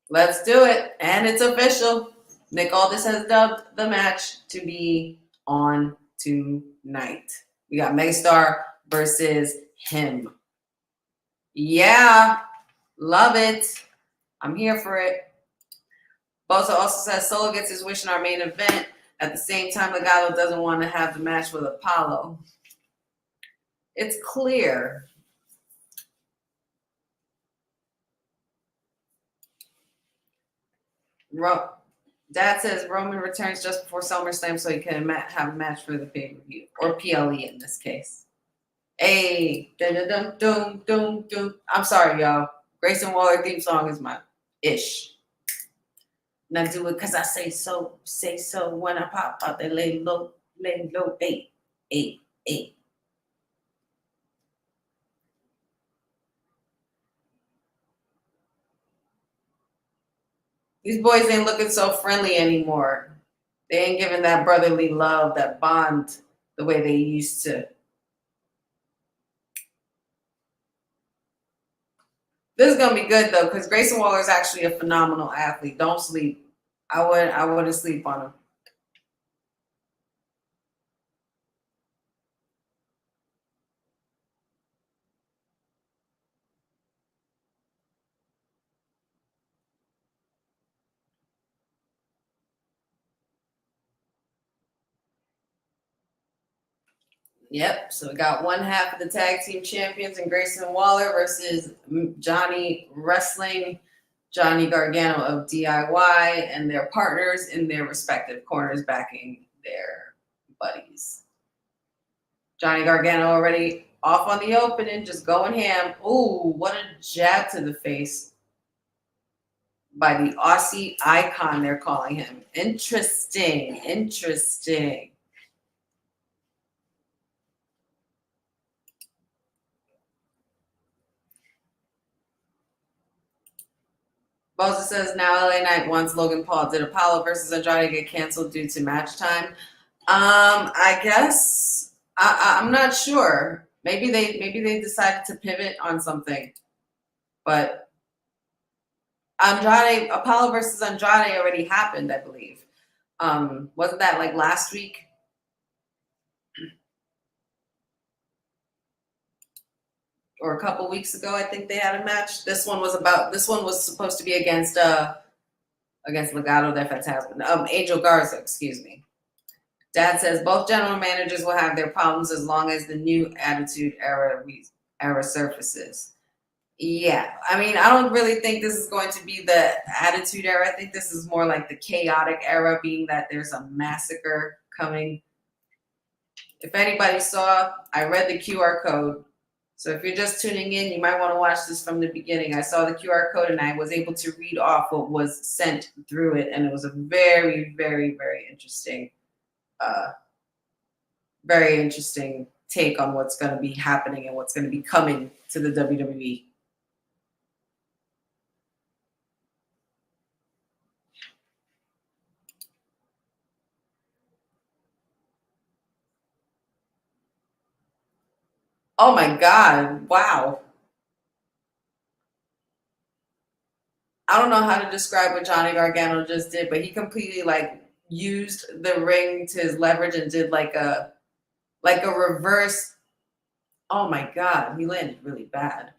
Let's do it. And it's official. Nick Aldis has dubbed the match to be on tonight. We got Megastar versus him. Yeah, love it. I'm here for it. Bosa also says Solo gets his wish in our main event. At the same time, Legado doesn't want to have the match with Apollo. It's clear. Dad says Roman returns just before SummerSlam so he can have a match for the pay-per-view. Or PLE in this case. Hey, dum. I'm sorry, y'all. Grayson Waller theme song is my ish. And I do it because I say so. When I pop out, they lay low. Hey. These boys ain't looking so friendly anymore. They ain't giving that brotherly love, that bond, the way they used to. This is gonna be good though, because Grayson Waller is actually a phenomenal athlete. Don't sleep. I wouldn't sleep on him. Yep, so we got one half of the tag team champions in Grayson Waller versus Johnny Wrestling, Johnny Gargano of DIY, and their partners in their respective corners backing their buddies. Johnny Gargano already off on the opening, just going ham. Ooh, what a jab to the face by the Aussie icon, they're calling him. Interesting. Bosa says now LA Knight wants Logan Paul. Did Apollo versus Andrade get canceled due to match time? I guess I'm not sure. Maybe they decided to pivot on something, but Apollo versus Andrade already happened, I believe. Wasn't that like last week? Or a couple weeks ago, I think they had a match. This one was supposed to be against Legado del Fantasma. Angel Garza, excuse me. Dad says both general managers will have their problems as long as the new Attitude Era surfaces. Yeah, I mean, I don't really think this is going to be the Attitude Era. I think this is more like the chaotic era, being that there's a massacre coming. If anybody saw, I read the QR code. So if you're just tuning in, you might want to watch this from the beginning. I saw the QR code and I was able to read off what was sent through it. And it was a very, very, very interesting take on what's going to be happening and what's going to be coming to the WWE. Oh my God, wow. I don't know how to describe what Johnny Gargano just did, but he completely like used the ring to his leverage and did like a reverse. Oh my God, he landed really bad.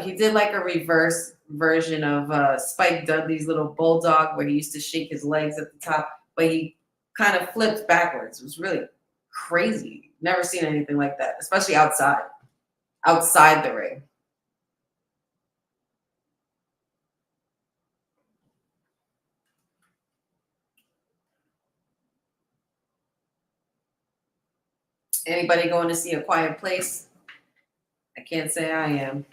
He did like a reverse version of Spike Dudley's little bulldog where he used to shake his legs at the top, but he kind of flipped backwards. It was really crazy. Never seen anything like that, especially outside the ring. Anybody going to see A Quiet Place? I can't say I am.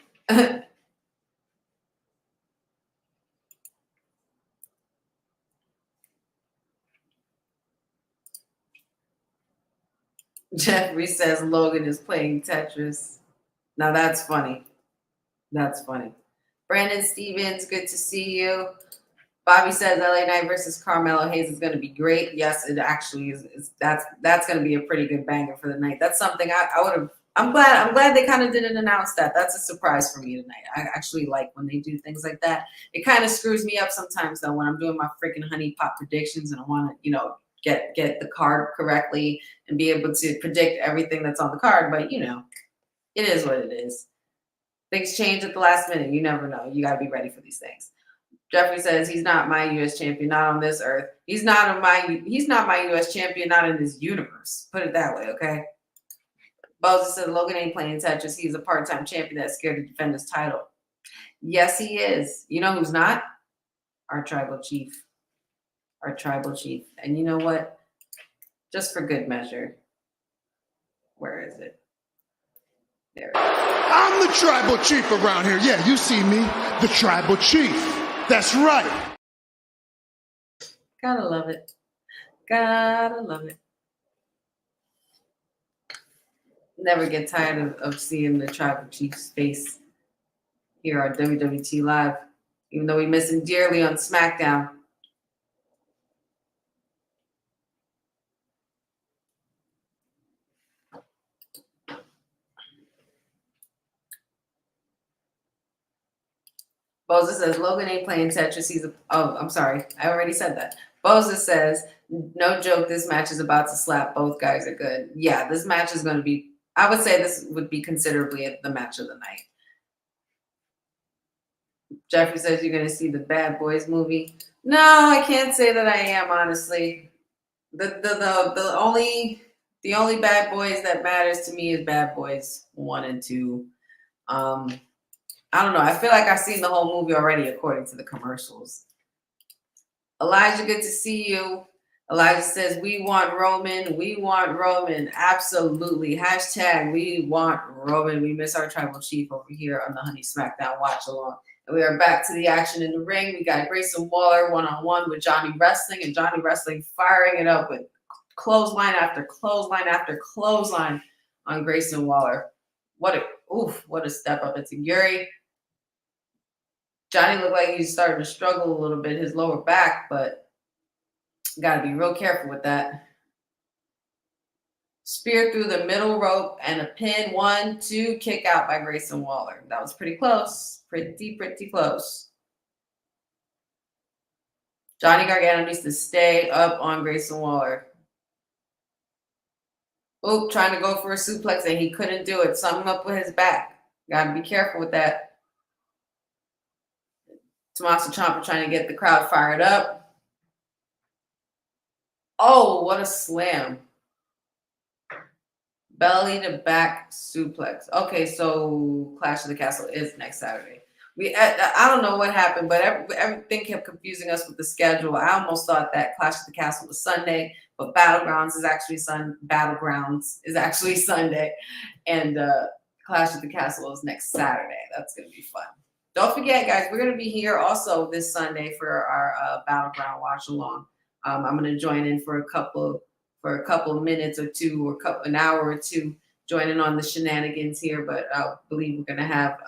Jeffrey says Logan is playing Tetris. Now that's funny. That's funny. Brandon Stevens, good to see you. Bobby says LA Knight versus Carmelo Hayes is going to be great. Yes, it actually is. That's going to be a pretty good banger for the night. That's something I would have. I'm glad they kind of didn't announce that. That's a surprise for me tonight. I actually like when they do things like that. It kind of screws me up sometimes though when I'm doing my freaking honey pot predictions and I want to, get the card correctly and be able to predict everything that's on the card. But you know, it is what it is. Things change at the last minute. You never know. You got to be ready for these things. Jeffrey says he's not my U.S. champion, not on this earth. He's not my U.S. champion, not in this universe. Put it that way, okay? Boza said Logan ain't playing Tetris. He's a part-time champion that's scared to defend his title. Yes, he is. You know who's not? Our tribal chief. Our tribal chief. And you know what? Just for good measure. Where is it? There it is. I'm the tribal chief around here. Yeah, you see me, the tribal chief. That's right. Gotta love it. Gotta love it. Never get tired of seeing the tribal chief's face here on WWT Live, even though we miss him dearly on Smackdown. Boza says Logan ain't playing Tetris. He's I'm sorry. I already said that. Boza says, no joke, this match is about to slap. Both guys are good. Yeah, this match is going to be, I would say this would be considerably the match of the night. Jeffrey says you're going to see the Bad Boys movie. No, I can't say that I am, honestly. The only Bad Boys that matters to me is Bad Boys 1 and 2. I don't know. I feel like I've seen the whole movie already, according to the commercials. Elijah, good to see you. Elijah says, we want Roman. We want Roman. Absolutely. Hashtag we want Roman. We miss our tribal chief over here on the Honey Smackdown watch along. And we are back to the action in the ring. We got Grayson Waller one-on-one with Johnny Wrestling, and Johnny Wrestling firing it up with clothesline after clothesline after clothesline on Grayson Waller. What a step up into Yuri. Johnny looked like he's starting to struggle a little bit, his lower back, but got to be real careful with that. Spear through the middle rope and a pin. 1, 2, kick out by Grayson Waller. That was pretty close. Pretty close. Johnny Gargano needs to stay up on Grayson Waller. Oop, trying to go for a suplex and he couldn't do it. Sum him up with his back. Got to be careful with that. Tommaso Ciampa trying to get the crowd fired up. Oh, what a slam. Belly to back suplex. Okay, so Clash of the Castle is next Saturday. I don't know what happened, but everything kept confusing us with the schedule. I almost thought that Clash of the Castle was Sunday, but Battlegrounds is actually Sunday, and Clash of the Castle is next Saturday. That's gonna be fun. Don't forget, guys, we're going to be here also this Sunday for our Battleground watch along. I'm going to join in for a couple of minutes or two, or an hour or two, joining on the shenanigans here. But I believe we're going to have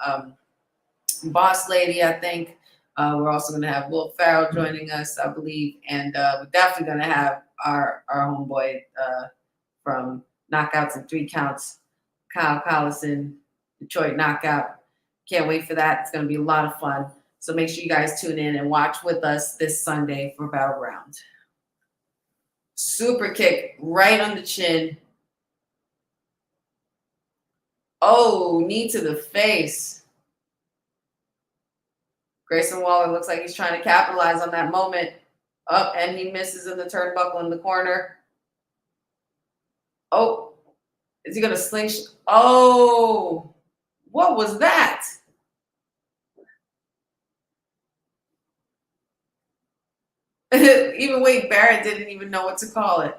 Boss Lady, I think. We're also going to have Will Ferrell joining us, I believe, and we're definitely going to have our homeboy from Knockouts and 3 Counts, Kyle Collison, Detroit Knockout. Can't wait for that. It's going to be a lot of fun. So make sure you guys tune in and watch with us this Sunday for Battleground. Super kick right on the chin. Oh, knee to the face. Grayson Waller looks like he's trying to capitalize on that moment. Up, and he misses in the turnbuckle in the corner. Oh, is he going to slingshot? Oh. What was that? Even Wade Barrett didn't even know what to call it.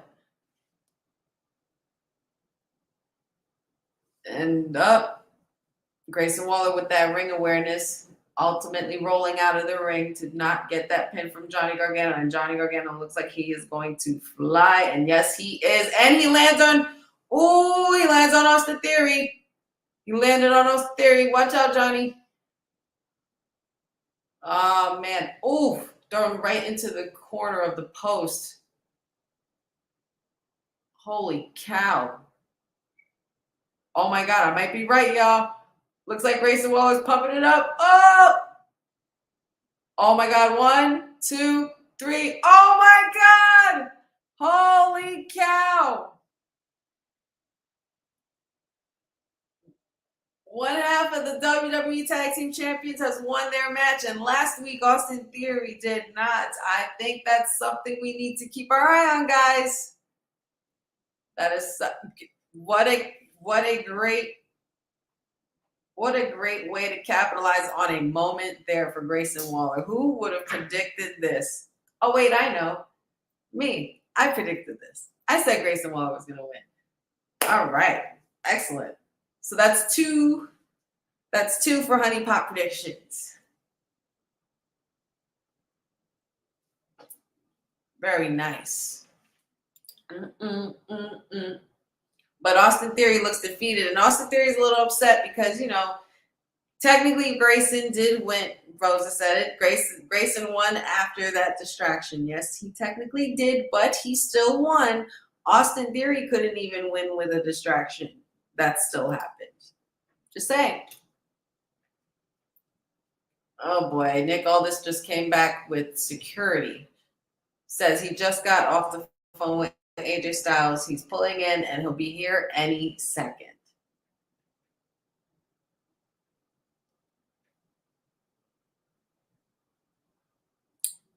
And up, Grayson Waller with that ring awareness, ultimately rolling out of the ring to not get that pin from Johnny Gargano. And Johnny Gargano looks like he is going to fly. And yes, he is. And he lands on Austin Theory. He landed on Austin Theory. Watch out, Johnny. Oh, man. Oof. Thrown right into the corner of the post. Holy cow. Oh, my God. I might be right, y'all. Looks like Grayson Waller's pumping it up. Oh! Oh, my God. 1, 2, 3. Oh, my God. Holy cow. One half of the WWE Tag Team Champions has won their match, and last week Austin Theory did not. I think that's something we need to keep our eye on, guys. That is what a great way to capitalize on a moment there for Grayson Waller. Who would have predicted this? Oh wait, I know. Me. I predicted this. I said Grayson Waller was going to win. All right. Excellent. So that's two for Honey Pot predictions. Very nice. But Austin Theory looks defeated, and Austin Theory is a little upset because, you know, technically Grayson did win. Rosa said it. Grayson won after that distraction. Yes, he technically did, but he still won. Austin Theory couldn't even win with a distraction. That still happened. Just saying. Oh boy, Nick Aldis just came back with security. Says he just got off the phone with AJ Styles. He's pulling in and he'll be here any second.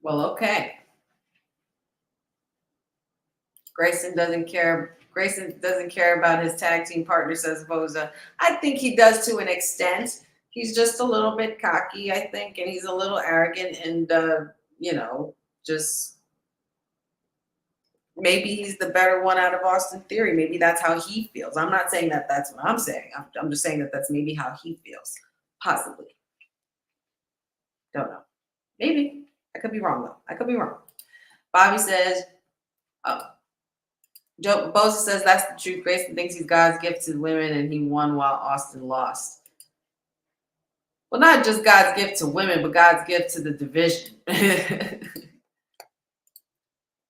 Well, okay. Grayson doesn't care about his tag team partner, says Boza. I think he does to an extent. He's just a little bit cocky, I think, and he's a little arrogant, and you know, just maybe he's the better one out of Austin Theory. Maybe that's how he feels. I'm not saying that that's what I'm saying. I'm just saying that that's maybe how he feels. Possibly. Don't know. Maybe. I could be wrong, though. I could be wrong. Bobby says, Boza says that's the truth. Grayson thinks he's God's gift to women, and he won while Austin lost. Well, not just God's gift to women, but God's gift to the division.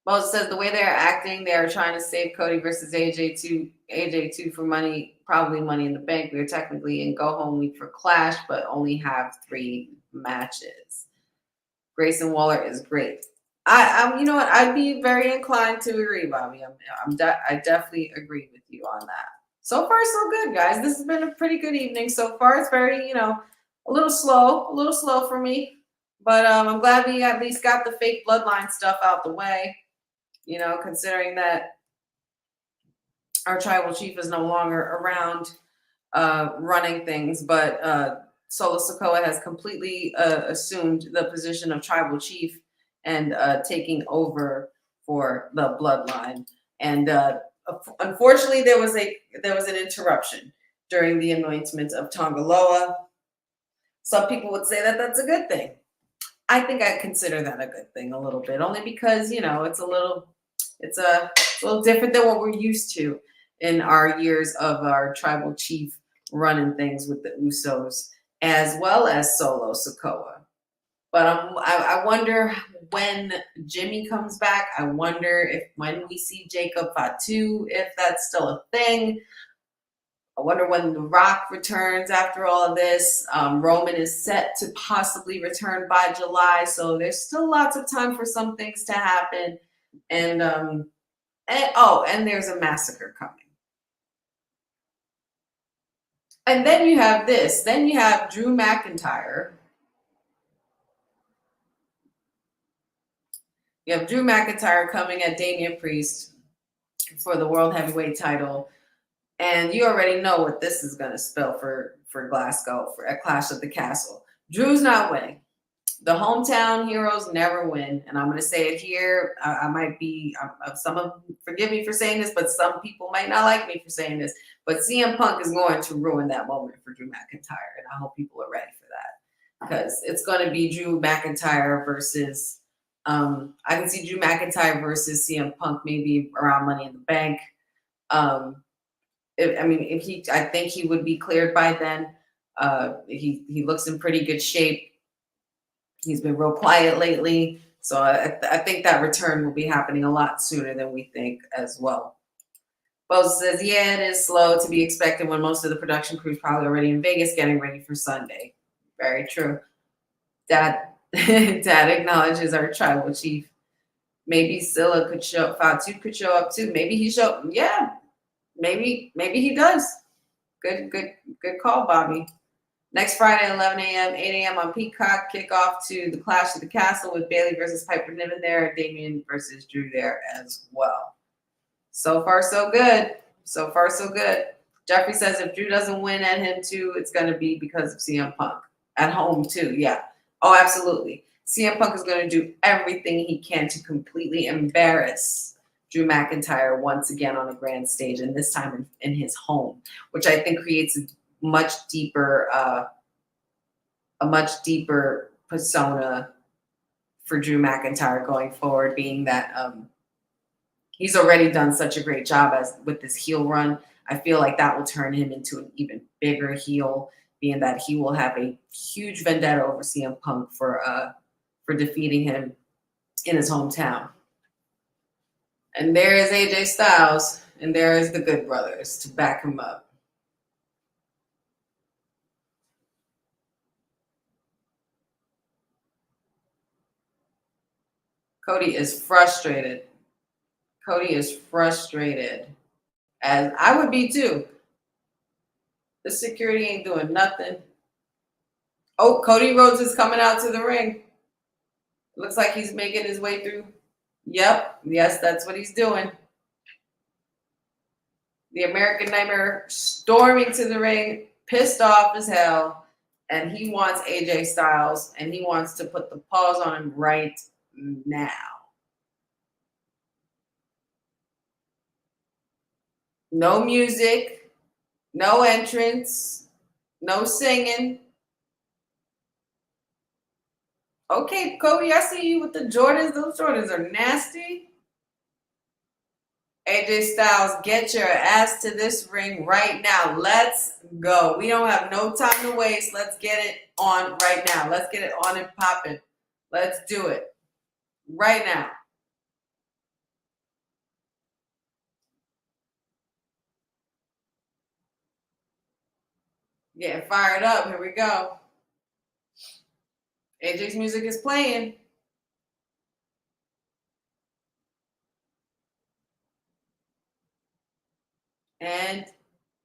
Boza says the way they're acting, they are trying to save Cody versus AJ2 for money, probably Money in the Bank. We are technically in go-home week for Clash, but only have 3 matches. Grayson Waller is great. You know what? I'd be very inclined to agree, Bobby. I definitely agree with you on that. So far, so good, guys. This has been a pretty good evening so far. It's very, you know, a little slow for me, but I'm glad we at least got the fake bloodline stuff out the way. You know, considering that our tribal chief is no longer around running things, but Solo Sikoa has completely assumed the position of tribal chief and taking over for the bloodline. And unfortunately, there was an interruption during the anointment of Tonga Loa. Some people would say that that's a good thing. I think I consider that a good thing a little bit, only because, you know, it's a little different than what we're used to in our years of our tribal chief running things with the Usos, as well as Solo Sikoa. But I wonder when Jimmy comes back. I wonder if when we see Jacob Fatu, if that's still a thing. I wonder when The Rock returns after all of this. Roman is set to possibly return by July, so there's still lots of time for some things to happen. And there's a massacre coming. And then you have this. Then you have Drew McIntyre. You have Drew McIntyre coming at Damian Priest for the World Heavyweight title. And you already know what this is going to spell for Glasgow for a Clash at the Castle. Drew's not winning. The hometown heroes never win. And I'm going to say it here. I might be, forgive me for saying this, but some people might not like me for saying this. But CM Punk is going to ruin that moment for Drew McIntyre. And I hope people are ready for that. Because it's going to be Drew McIntyre versus, I can see Drew McIntyre versus CM Punk maybe around Money in the Bank. I think he would be cleared by then. He looks in pretty good shape. He's been real quiet lately. So I think that return will be happening a lot sooner than we think as well. Boza says, yeah, it is slow to be expected when most of the production crew is probably already in Vegas getting ready for Sunday. Very true. Dad acknowledges our tribal chief. Maybe Scylla could show up. Fatu could show up too. Maybe he show. Yeah, maybe he does. Good call, Bobby. Next Friday, 11 a.m., 8 a.m. on Peacock. Kickoff to the Clash of the Castle with Bayley versus Piper Niven there. Damian versus Drew there as well. So far, so good. So far, so good. Jeffrey says if Drew doesn't win at him too, it's going to be because of CM Punk. At home too, yeah. Oh, absolutely. CM Punk is going to do everything he can to completely embarrass Drew McIntyre once again on a grand stage, and this time in his home, which I think creates a much deeper persona for Drew McIntyre going forward, being that he's already done such a great job with this heel run. I feel like that will turn him into an even bigger heel, being that he will have a huge vendetta over CM Punk for defeating him in his hometown. And there is AJ Styles, and there is the Good Brothers to back him up. Cody is frustrated. Cody is frustrated, as I would be too. The security ain't doing nothing. Oh, Cody Rhodes is coming out to the ring. Looks like he's making his way through. Yep, yes, that's what he's doing. The American Nightmare storming to the ring, pissed off as hell, and he wants AJ Styles, and he wants to put the pause on him right now. No music, no entrance, no singing. Okay, Cody, I see you with the Jordans. Those Jordans are nasty. AJ Styles, get your ass to this ring right now. Let's go. We don't have no time to waste. Let's get it on right now. Let's get it on and popping. Let's do it right now. Getting fired up. Here we go. AJ's music is playing. And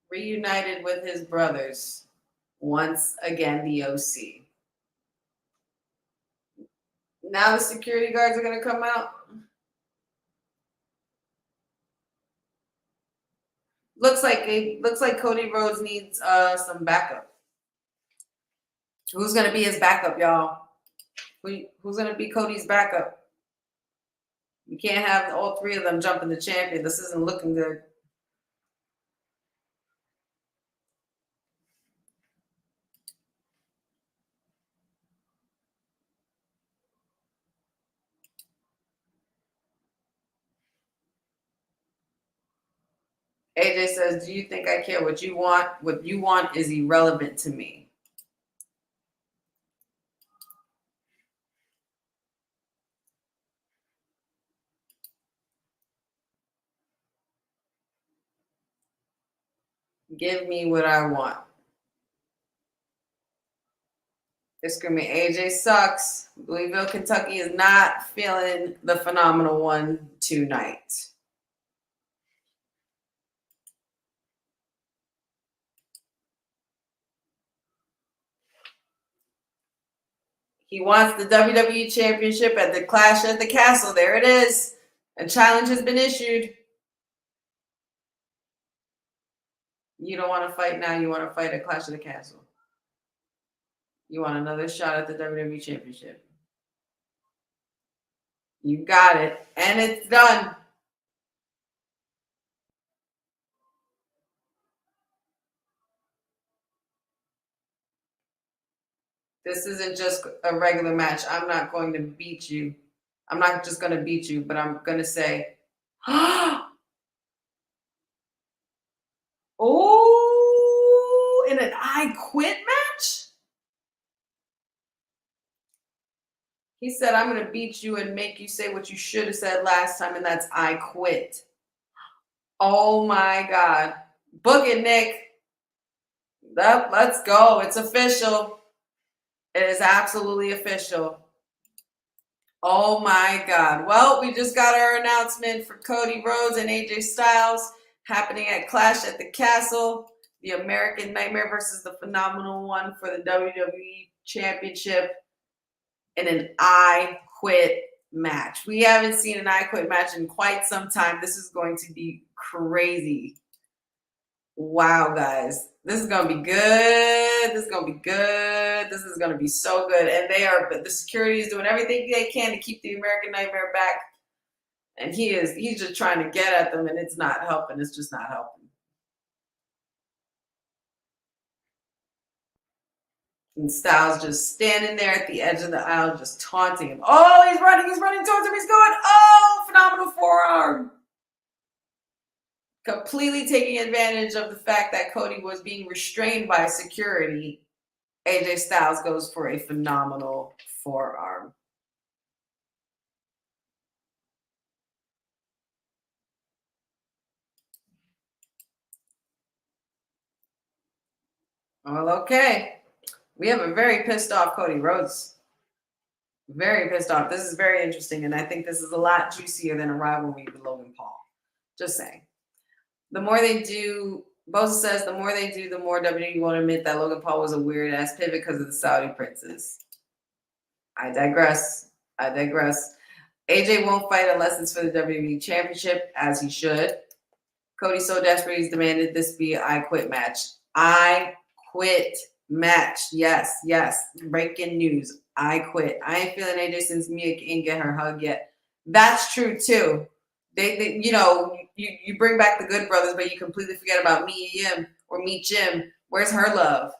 reunited with his brothers. Once again, the OC. Now the security guards are going to come out. Looks like Cody Rhodes needs some backup. Who's going to be his backup, y'all? Who's going to be Cody's backup? You can't have all three of them jumping the champion. This isn't looking good. AJ says, do you think I care what you want? What you want is irrelevant to me. Give me what I want. Excuse me, AJ sucks. Louisville, Kentucky is not feeling the phenomenal one tonight. He wants the WWE Championship at the Clash at the Castle. There it is. A challenge has been issued. You don't want to fight now. You want to fight at Clash of the Castle. You want another shot at the WWE Championship. You got it. And it's done. This isn't just a regular match. I'm not going to beat you. I'm not just going to beat you, but I'm going to say, oh, in an I Quit match? He said, I'm going to beat you and make you say what you should have said last time, and that's I quit. Oh, my God. Book it, Nick. Let's go. It's official. It is absolutely official. Oh my God. Well, we just got our announcement for Cody Rhodes and AJ Styles happening at Clash at the Castle. The American Nightmare versus the Phenomenal One for the WWE Championship in an I Quit match. We haven't seen an I Quit match in quite some time. This is going to be crazy. Wow, guys. This is going to be good. This is going to be good. This is going to be so good. And the security is doing everything they can to keep the American Nightmare back. And he's just trying to get at them, and it's not helping. It's just not helping. And Styles just standing there at the edge of the aisle, just taunting him. Oh, he's running towards him. He's going, oh, phenomenal forearm. Completely taking advantage of the fact that Cody was being restrained by security. AJ Styles goes for a phenomenal forearm. Well, okay. We have a very pissed off Cody Rhodes. Very pissed off. This is very interesting, and I think this is a lot juicier than a rivalry with Logan Paul. Just saying. The more they do, Bosa says, the more they do, the more WWE won't admit that Logan Paul was a weird-ass pivot because of the Saudi princes. I digress. AJ won't fight unless it's for the WWE Championship, as he should. Cody's so desperate, he's demanded this be an I Quit match. I Quit match. Yes. Breaking news. I quit. I ain't feeling AJ since Mia ain't get her hug yet. That's true, too. They you bring back the Good Brothers, but you completely forget about Mia or Meet Jim. Where's her love?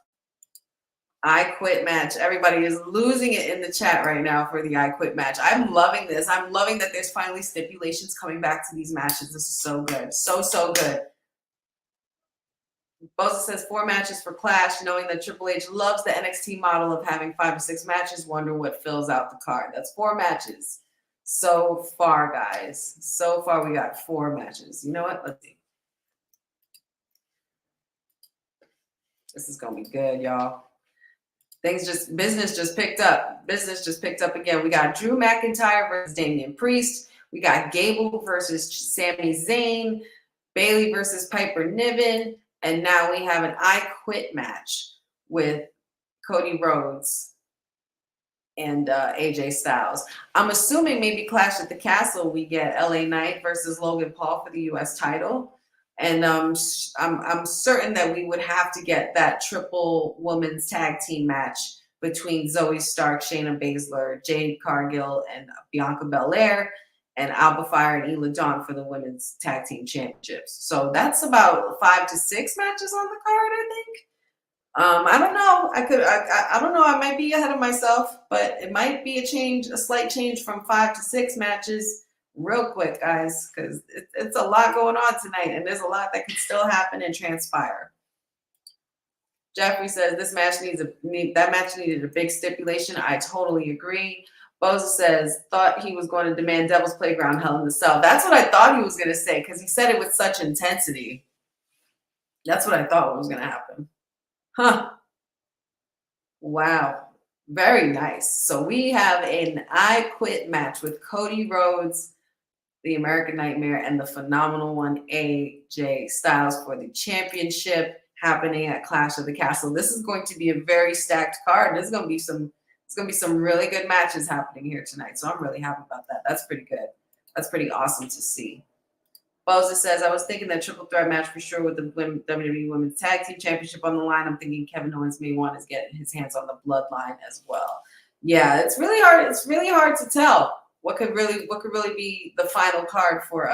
I Quit match. Everybody is losing it in the chat right now for the I Quit match. I'm loving this. I'm loving that there's finally stipulations coming back to these matches. This is so good. So good. Bosa says 4 matches for Clash, knowing that Triple H loves the NXT model of having 5 to 6 matches. Wonder what fills out the card. That's 4 matches. So far, guys. So far, we got 4 matches. You know what? Let's see. This is going to be good, y'all. Business just picked up. Business just picked up again. We got Drew McIntyre versus Damian Priest. We got Gable versus Sami Zayn. Bayley versus Piper Niven. And now we have an I Quit match with Cody Rhodes and AJ Styles. I'm assuming maybe Clash at the Castle we get LA Knight versus Logan Paul for the U.S. title. And I'm certain that we would have to get that triple women's tag team match between Zoe Stark, Shayna Baszler, Jade Cargill, and Bianca Belair, and Alba Fire and Ela Dawn for the women's tag team championships. So that's about 5 to 6 matches on the card, I think. I don't know. I don't know. I might be ahead of myself, but it might be a slight change from 5 to 6 matches real quick, guys, because it's a lot going on tonight, and there's a lot that can still happen and transpire. Jeffrey says that match needed a big stipulation. I totally agree. Bosa says, thought he was going to demand Devil's Playground Hell in the Cell. That's what I thought he was going to say, because he said it with such intensity. That's what I thought was going to happen. Huh. Wow. Very nice. So we have an I Quit match with Cody Rhodes, the American Nightmare, and the Phenomenal One, AJ Styles, for the championship happening at Clash of the Castle. This is going to be a very stacked card. There's going to be some really good matches happening here tonight. So I'm really happy about that. That's pretty good. That's pretty awesome to see. Boza says, I was thinking that triple threat match for sure with the WWE Women's Tag Team Championship on the line. I'm thinking Kevin Owens may want to get his hands on the bloodline as well. Yeah, it's really hard. It's really hard to tell what could really be the final card for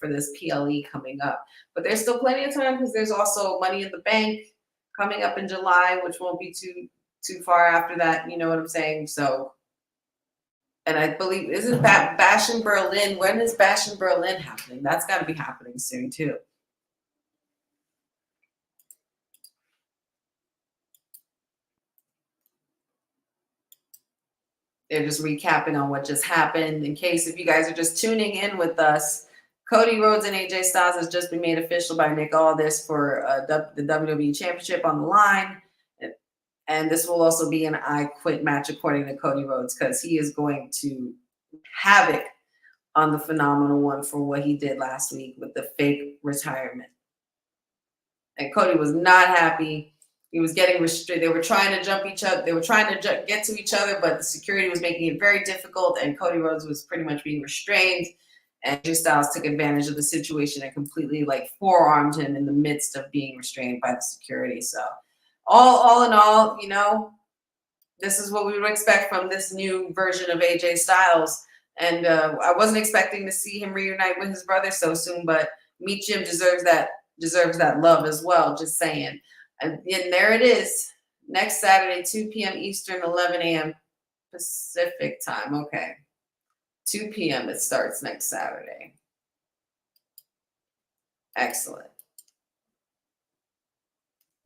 this PLE coming up. But there's still plenty of time, because there's also Money in the Bank coming up in July, which won't be too far after that. You know what I'm saying? So, and I believe, isn't that Bash in Berlin? When is Bash in Berlin happening? That's got to be happening soon too. They're just recapping on what just happened. In case if you guys are just tuning in with us, Cody Rhodes and AJ Styles has just been made official by Nick Aldis for the WWE Championship on the line. And this will also be an I Quit match, according to Cody Rhodes, because he is going to havoc on the Phenomenal One for what he did last week with the fake retirement. And Cody was not happy. He was getting restricted. They were trying to jump each other. They were trying to get to each other, but the security was making it very difficult. And Cody Rhodes was pretty much being restrained. And AJ Styles took advantage of the situation and completely like forearmed him in the midst of being restrained by the security. So all in all, you know, this is what we would expect from this new version of AJ Styles. And I wasn't expecting to see him reunite with his brother so soon, but Meet Jim deserves that love as well. Just saying. And there it is. Next Saturday, 2 p.m. Eastern, 11 a.m. Pacific time. Okay. 2 p.m. it starts next Saturday. Excellent.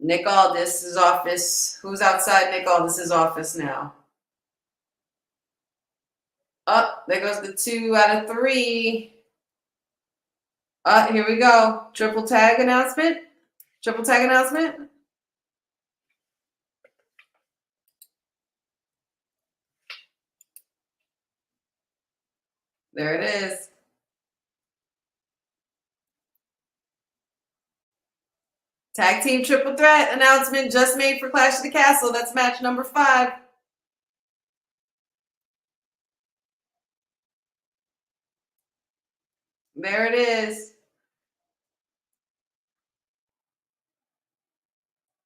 Nick Aldis' office. Who's outside Nick Aldis' office now? Oh, there goes the 2 out of 3. Here we go. Triple tag announcement. Triple tag announcement. There it is. Tag team triple threat announcement just made for Clash of the Castle. That's match number 5. There it is.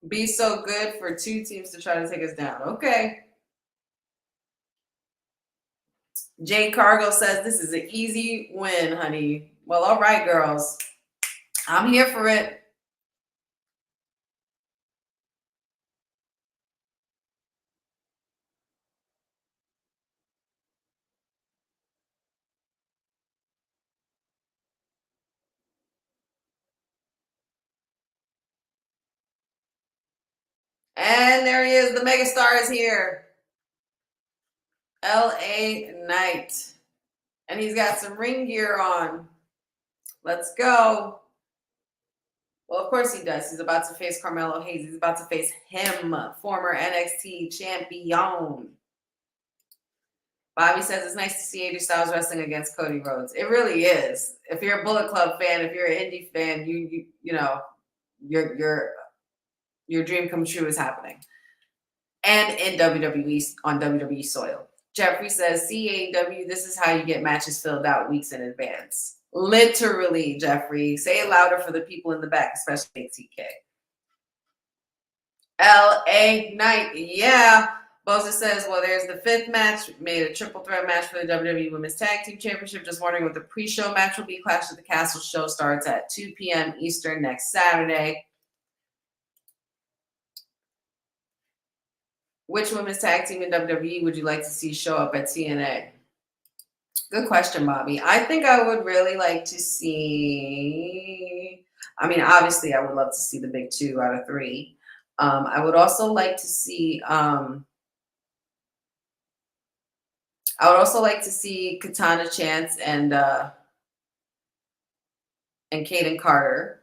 Be so good for 2 teams to try to take us down. Okay. Jay Cargill says this is an easy win, honey. Well, all right, girls. I'm here for it. And there he is. The megastar is here. LA Knight. And he's got some ring gear on. Let's go. Well, of course he does. He's about to face Carmelo Hayes. He's about to face him, former NXT champion. Bobby says it's nice to see AJ Styles wrestling against Cody Rhodes. It really is. If you're a Bullet Club fan, if you're an indie fan, you know, your dream come true is happening. And in WWE, on WWE soil. Jeffrey says, CAW, this is how you get matches filled out weeks in advance. Literally, Jeffrey. Say it louder for the people in the back, especially TK. LA Knight, yeah. Boza says, well, there's the 5th match. Made a triple threat match for the WWE Women's Tag Team Championship. Just wondering what the pre-show match will be. Clash of the Castle show starts at 2 p.m. Eastern next Saturday. Which women's tag team in WWE would you like to see show up at TNA? Good question, Bobby. I think I would really like to see, I mean, obviously I would love to see the big 2 out of 3. I would also like to see, Katana Chance and Kaden Carter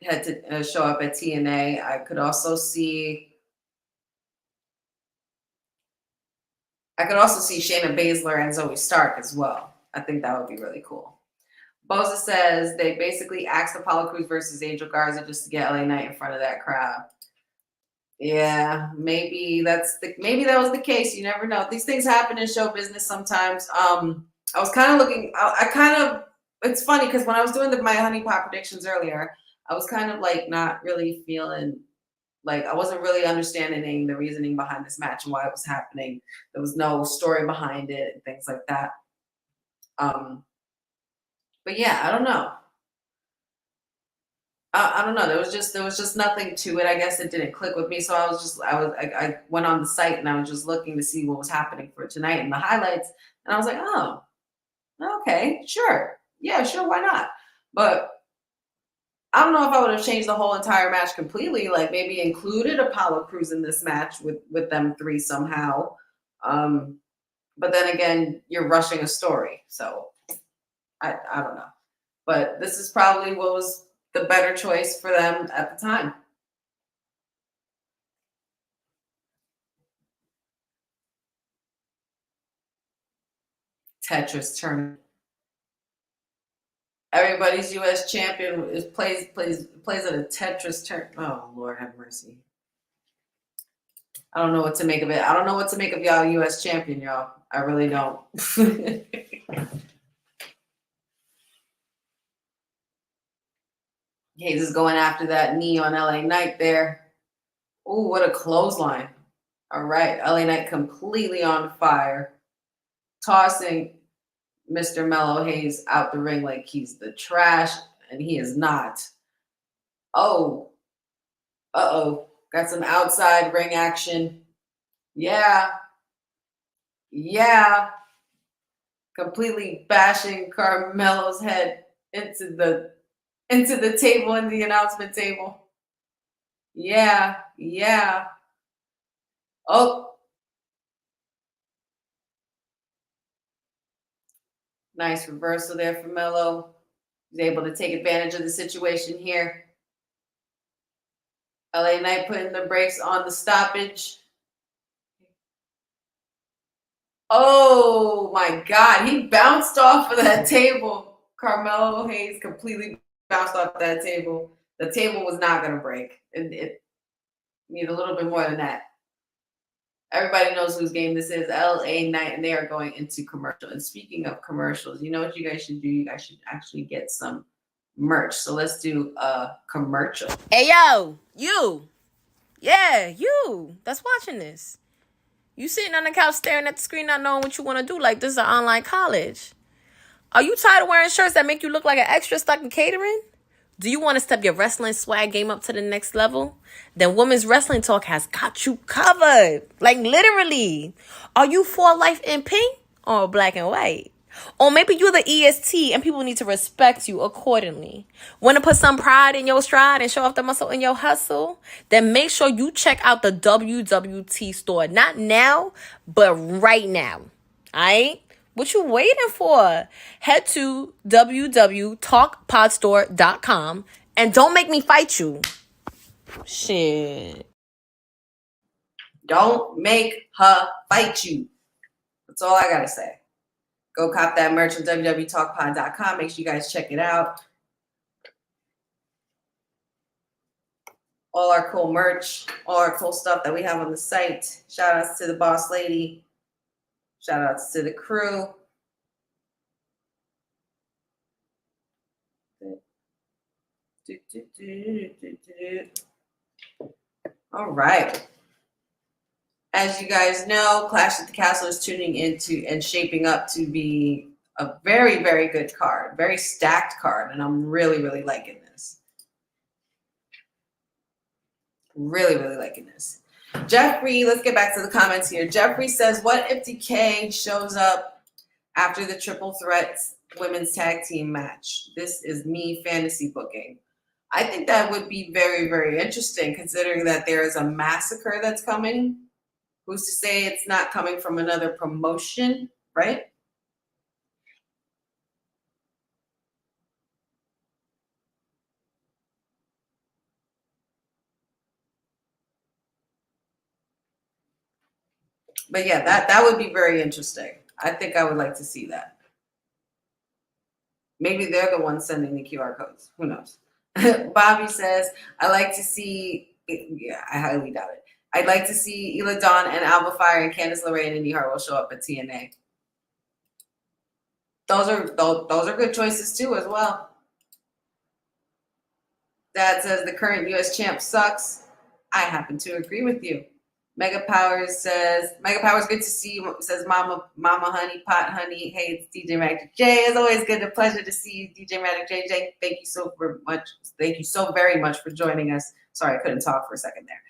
had to show up at TNA. I could also see Shayna Baszler and Zoe Stark as well. I think that would be really cool. Boza says they basically asked Apollo Crews versus Angel Garza just to get LA Knight in front of that crowd. Yeah, maybe that was the case. You never know. These things happen in show business sometimes. I was kind of looking. It's funny because when I was doing my honey pot predictions earlier, I was kind of like not really feeling. Like, I wasn't really understanding the reasoning behind this match and why it was happening. There was no story behind it and things like that. But yeah, I don't know. I don't know. There was just nothing to it. I guess it didn't click with me. So I went on the site and I was just looking to see what was happening for tonight and the highlights. And I was like, oh, okay, sure. Yeah, sure. Why not? But I don't know if I would have changed the whole entire match completely, like maybe included Apollo Crews in this match with them 3 somehow. But then again, you're rushing a story. So I don't know. But this is probably what was the better choice for them at the time. Tetris tournament. Everybody's U.S. champion plays at a Tetris tournament. Oh, Lord have mercy. I don't know what to make of it. I don't know what to make of y'all U.S. champion, y'all. I really don't. Hayes is going after that knee on LA Knight there. Oh, what a clothesline. All right, LA Knight completely on fire. Tossing Mr. Mellow Hayes out the ring like he's the trash, and he is not. Oh. Uh-oh. Got some outside ring action. Yeah. Yeah. Completely bashing Carmelo's head into the table, in the announcement table. Yeah. Yeah. Oh. Nice reversal there for Melo. He's able to take advantage of the situation here. LA Knight putting the brakes on the stoppage. Oh my God, he bounced off of that table. Carmelo Hayes completely bounced off that table. The table was not going to break. It needed a little bit more than that. Everybody knows whose game this is, LA Knight, and they are going into commercial. And speaking of commercials, you know what you guys should do? You guys should actually get some merch. So let's do a commercial. Hey, yo, you. Yeah, you that's watching this. You sitting on the couch staring at the screen not knowing what you want to do like this is an online college. Are you tired of wearing shirts that make you look like an extra stuck in catering? Do you want to step your wrestling swag game up to the next level? Then Women's Wrestling Talk has got you covered. Like literally. Are you for life in pink or black and white? Or maybe you're the EST and people need to respect you accordingly. Want to put some pride in your stride and show off the muscle in your hustle? Then make sure you check out the WWT store. Not now, but right now. Alright? What you waiting for? Head to www talkpodstore.com and don't make me fight you. Shit. Don't make her fight you. That's all I gotta say. Go cop that merch on www talkpod.com. Make sure you guys check it out. All our cool merch, all our cool stuff that we have on the site. Shout outs to the boss lady. Shout outs to the crew. All right. As you guys know, Clash at the Castle is tuning into and shaping up to be a very, very good card. Very stacked card. And I'm really, really liking this. Really, really liking this. Jeffrey, let's get back to the comments here. Jeffrey says, what if DK shows up after the Triple Threat women's tag team match? This is me fantasy booking. I think that would be very, very interesting considering that there is a massacre that's coming. Who's to say it's not coming from another promotion, right? But yeah, that would be very interesting. I think I would like to see that. Maybe they're the ones sending the QR codes. Who knows? Bobby says, I like to see, yeah, I highly doubt it. I'd like to see Ela Dawn and Alba Fire and Candice LeRae and Indy Hartwell show up at TNA. Those are good choices too as well. Dad says the current U.S. champ sucks. I happen to agree with you. Mega Powers says, Mega Powers, good to see you. Says Mama Honey, Pot Honey. Hey, it's DJ Magic J. It's always good, a pleasure to see you, DJ Magic J. Thank you so much. Thank you so very much for joining us. Sorry, I couldn't talk for a second there.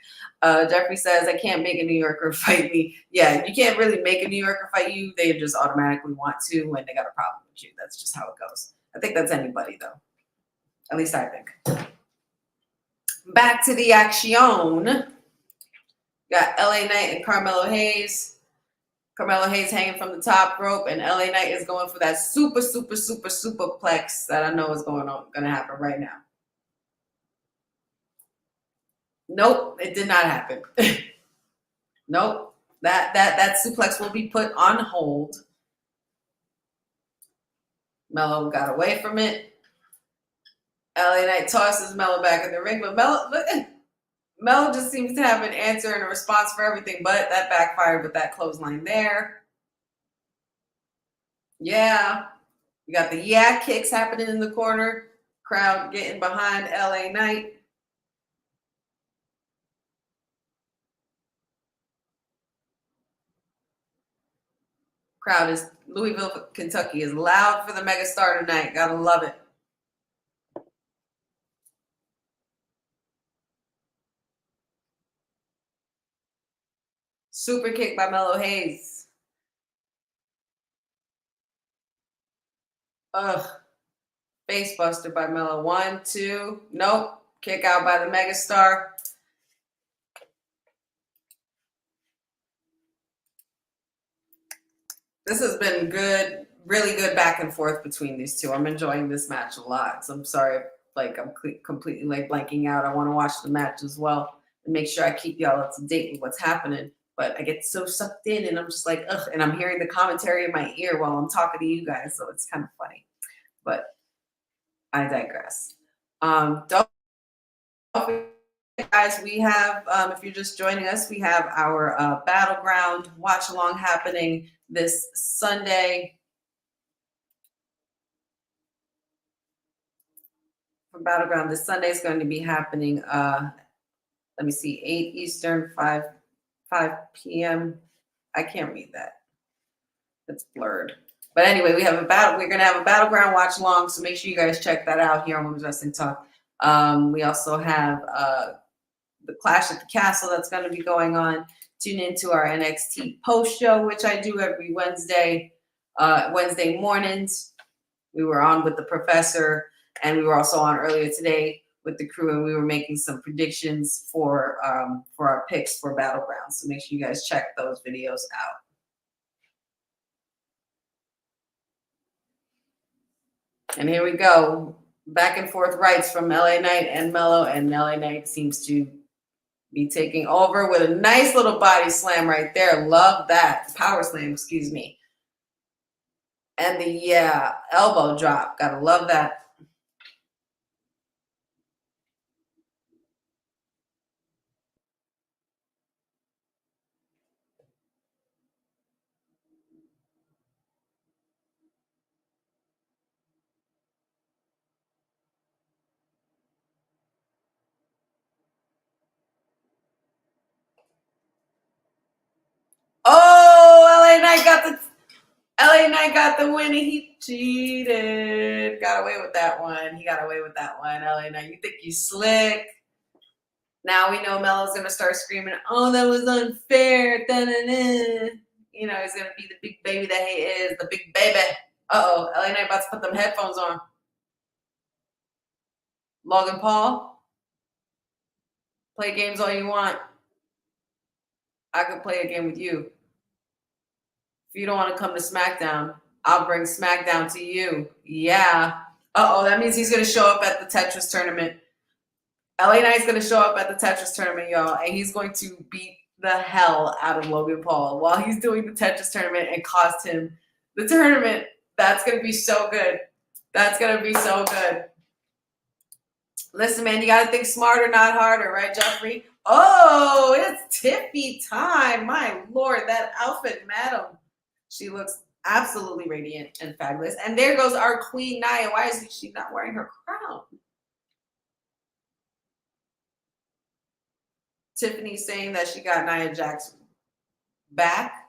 Jeffrey says, I can't make a New Yorker fight me. Yeah, you can't really make a New Yorker fight you. They just automatically want to when they got a problem with you. That's just how it goes. I think that's anybody, though. At least I think. Back to the action. Got LA Knight and Carmelo Hayes. Carmelo Hayes hanging from the top rope, and LA Knight is going for that super plex that I know is going to happen right now. Nope, it did not happen. Nope, that suplex will be put on hold. Melo got away from it. LA Knight tosses Melo back in the ring, but Melo just seems to have an answer and a response for everything, but that backfired with that clothesline there. Yeah. We got the kicks happening in the corner. Crowd getting behind LA Knight. Crowd is Louisville, Kentucky is loud for the megastar tonight. Gotta love it. Super kick by Melo Hayes. Ugh. Face buster by Melo. 1, 2. Nope. Kick out by the megastar. This has been good, really good back and forth between these two. I'm enjoying this match a lot. So I'm sorry, like I'm completely like blanking out. I want to watch the match as well and make sure I keep y'all up to date with what's happening. But I get so sucked in and I'm just like, ugh, and I'm hearing the commentary in my ear while I'm talking to you guys. So it's kind of funny, but I digress. Don't forget, guys, we have, if you're just joining us, we have our Battleground watch along happening this Sunday. For Battleground, this Sunday is going to be happening, let me see, 8 Eastern, 5 p.m. I can't read that. It's blurred. But anyway, we're going to have a Battleground watch along, so make sure you guys check that out here on Women's Wrestling Talk. We also have the Clash at the Castle that's going to be going on. Tune into our NXT post show, which I do every Wednesday mornings. We were on with the professor, and we were also on earlier today with the crew, and we were making some predictions for our picks for Battleground. So make sure you guys check those videos out. And here we go. Back and forth rights from LA Knight and Melo, and LA Knight seems to be taking over with a nice little body slam right there. Love that. Power slam, excuse me. And the elbow drop. Gotta love that. Oh, LA Knight got the win, and he cheated. Got away with that one. He got away with that one. LA Knight, you think you slick? Now we know Melo's gonna start screaming, "Oh, that was unfair!" Da-da-da. You know, he's gonna be the big baby that he is, the big baby. Uh-oh, LA Knight about to put them headphones on. Logan Paul, play games all you want. I could play a game with you. If you don't want to come to Smackdown, I'll bring Smackdown to you. Yeah. Uh-oh, that means he's going to show up at the Tetris tournament. LA Knight's going to show up at the Tetris tournament, y'all, and he's going to beat the hell out of Logan Paul while he's doing the Tetris tournament and cost him the tournament. That's going to be so good. That's going to be so good. Listen, man, you got to think smarter, not harder, right, Jeffrey? Oh, it's Tiffy time. My Lord, that outfit, madam. She looks absolutely radiant and fabulous. And there goes our queen, Nia. Why is she not wearing her crown? Tiffany saying that she got Nia Jax back,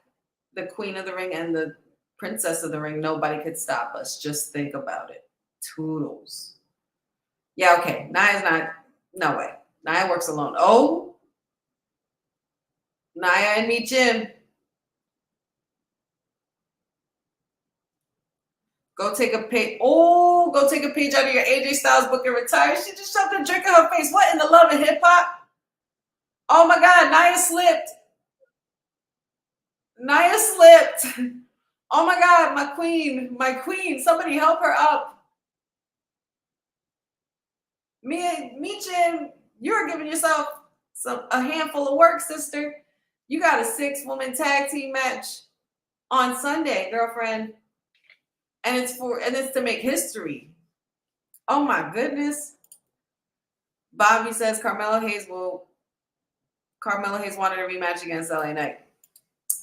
the queen of the ring and the princess of the ring. Nobody could stop us. Just think about it. Toodles. Yeah, okay. Nia's not. No way. Nia works alone. Oh. Nia and me, Jim. Go take a page. Oh, go take a page out of your AJ Styles book and retire. She just shoved a drink in her face. What in the love of hip hop? Oh my God, Nia slipped. Nia slipped. Oh my God, my queen, my queen. Somebody help her up. Me, Jim, you're giving yourself a handful of work, sister. You got a 6-woman tag team match on Sunday, girlfriend. And it's to make history. Oh my goodness. Bobby says Carmelo Hayes wanted a rematch against LA Knight.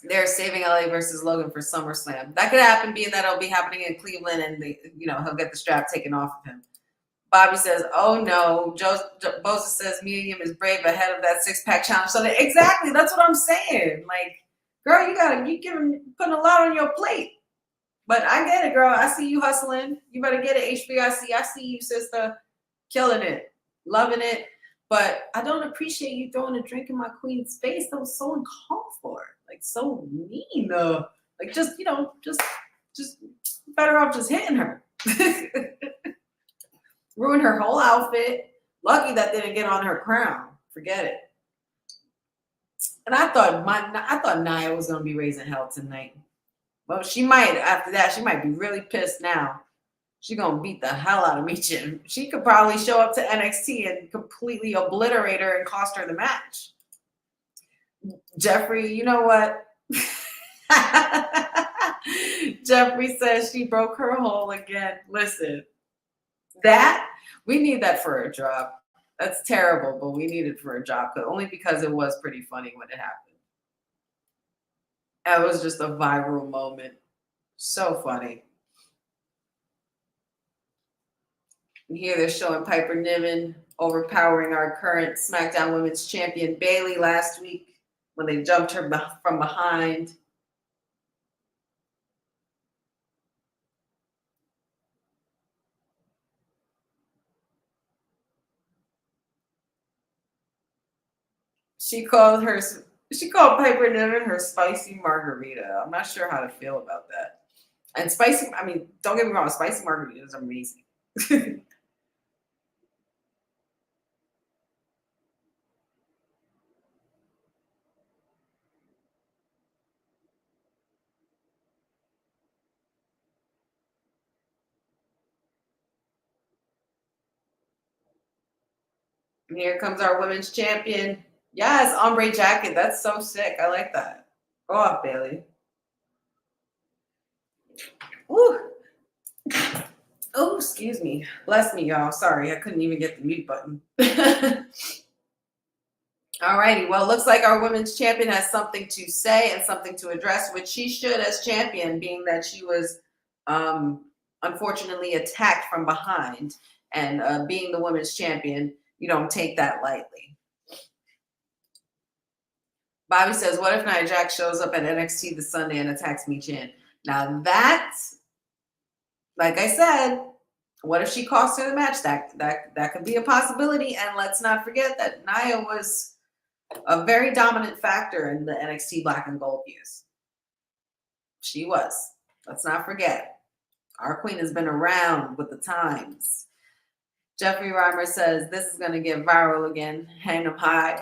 They're saving LA versus Logan for SummerSlam. That could happen, being that it'll be happening in Cleveland, and he'll get the strap taken off of him. Bobby says, "Oh no." Boza says Medium is brave ahead of that 6-pack challenge. So exactly, that's what I'm saying. Like, girl, you putting a lot on your plate. But I get it, girl. I see you hustling. You better get it, HBIC. I see you, sister, killing it, loving it. But I don't appreciate you throwing a drink in my queen's face. That was so uncalled for. Like, so mean. Like, just better off just hitting her. Ruined her whole outfit. Lucky that didn't get on her crown. Forget it. And I thought Nia was gonna be raising hell tonight. Well, she might. After that, she might be really pissed now. She's gonna beat the hell out of Michin. She could probably show up to NXT and completely obliterate her and cost her the match. Jeffrey, you know what? Jeffrey says she broke her hole again. Listen, we need that for a drop. That's terrible, but we need it for a drop, only because it was pretty funny when it happened. That was just a viral moment. So funny. And here they're showing Piper Niven overpowering our current SmackDown Women's Champion Bayley last week when they jumped her from behind. She called Piper Niven her spicy margarita. I'm not sure how to feel about that. And spicy, I mean, don't get me wrong, spicy margarita is amazing. And here comes our women's champion. Yes, ombre jacket. That's so sick. I like that. Go off, Bayley. Woo. Oh, excuse me. Bless me, y'all. Sorry, I couldn't even get the mute button. All righty. Well, looks like our women's champion has something to say and something to address, which she should as champion, being that she was unfortunately attacked from behind. And being the women's champion, you don't take that lightly. Bobby says, what if Nia Jax shows up at NXT this Sunday and attacks Michin? Now that's, like I said, what if she costs her the match? That could be a possibility. And let's not forget that Nia was a very dominant factor in the NXT Black and Gold years. She was. Let's not forget. Our queen has been around with the times. Jeffrey Reimer says, this is going to get viral again. Hang them high.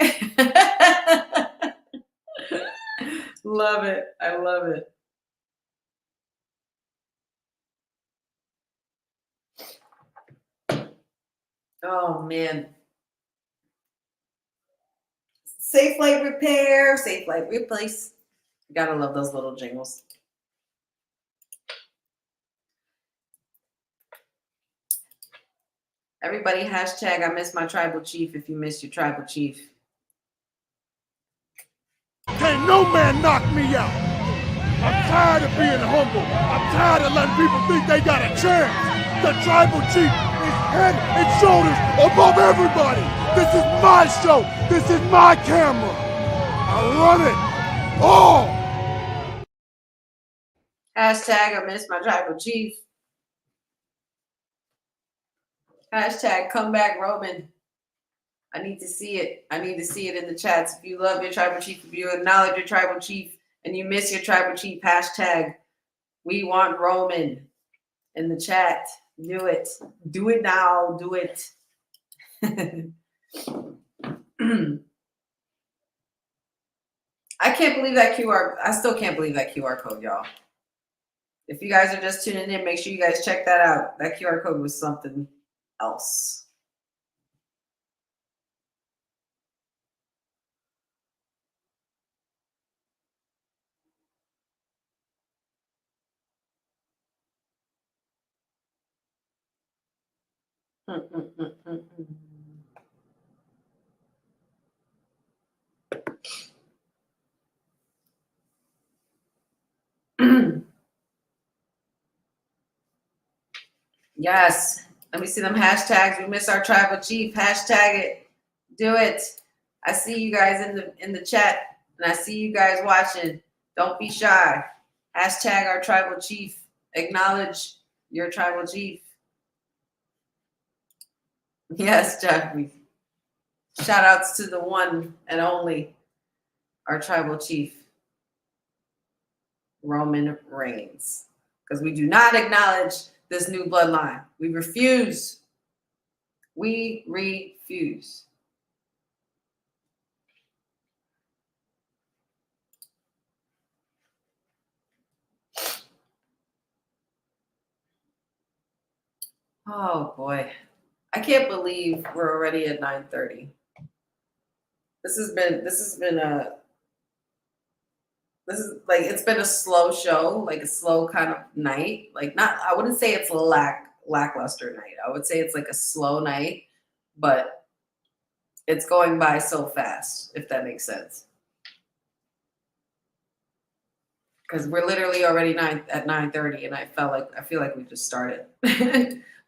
Love it. I love it. Oh, man. Safe Light Repair, Safe Light Replace. Gotta love those little jingles. Everybody, hashtag I miss my tribal chief if you miss your tribal chief. Can't no man knock me out. I'm tired of being humble. I'm tired of letting people think they got a chance. The tribal chief is head and shoulders above everybody. This is my show. This is my camera. I run it all. Hashtag I miss my tribal chief. Hashtag come back Roman. I need to see it. I need to see it in the chats. If you love your tribal chief, if you acknowledge your tribal chief and you miss your tribal chief, hashtag we want Roman in the chat. Do it. Do it now. Do it. I can't believe that QR. I still can't believe that QR code, y'all. If you guys are just tuning in, make sure you guys check that out. That QR code was something else. Yes. Let me see them hashtags. We miss our tribal chief. Hashtag it. Do it. I see you guys in the chat, and I see you guys watching. Don't be shy. Hashtag our tribal chief. Acknowledge your tribal chief. Yes, Jeffrey. Shout outs to the one and only, our tribal chief, Roman Reigns. Because we do not acknowledge this new bloodline. We refuse. We refuse. Oh boy. I can't believe we're already at 9:30. This has been it's been a slow show, like a slow kind of night. Like, not, I wouldn't say it's a lackluster night. I would say it's like a slow night, but it's going by so fast, if that makes sense. Because we're literally already at 9:30, and I feel like we just started.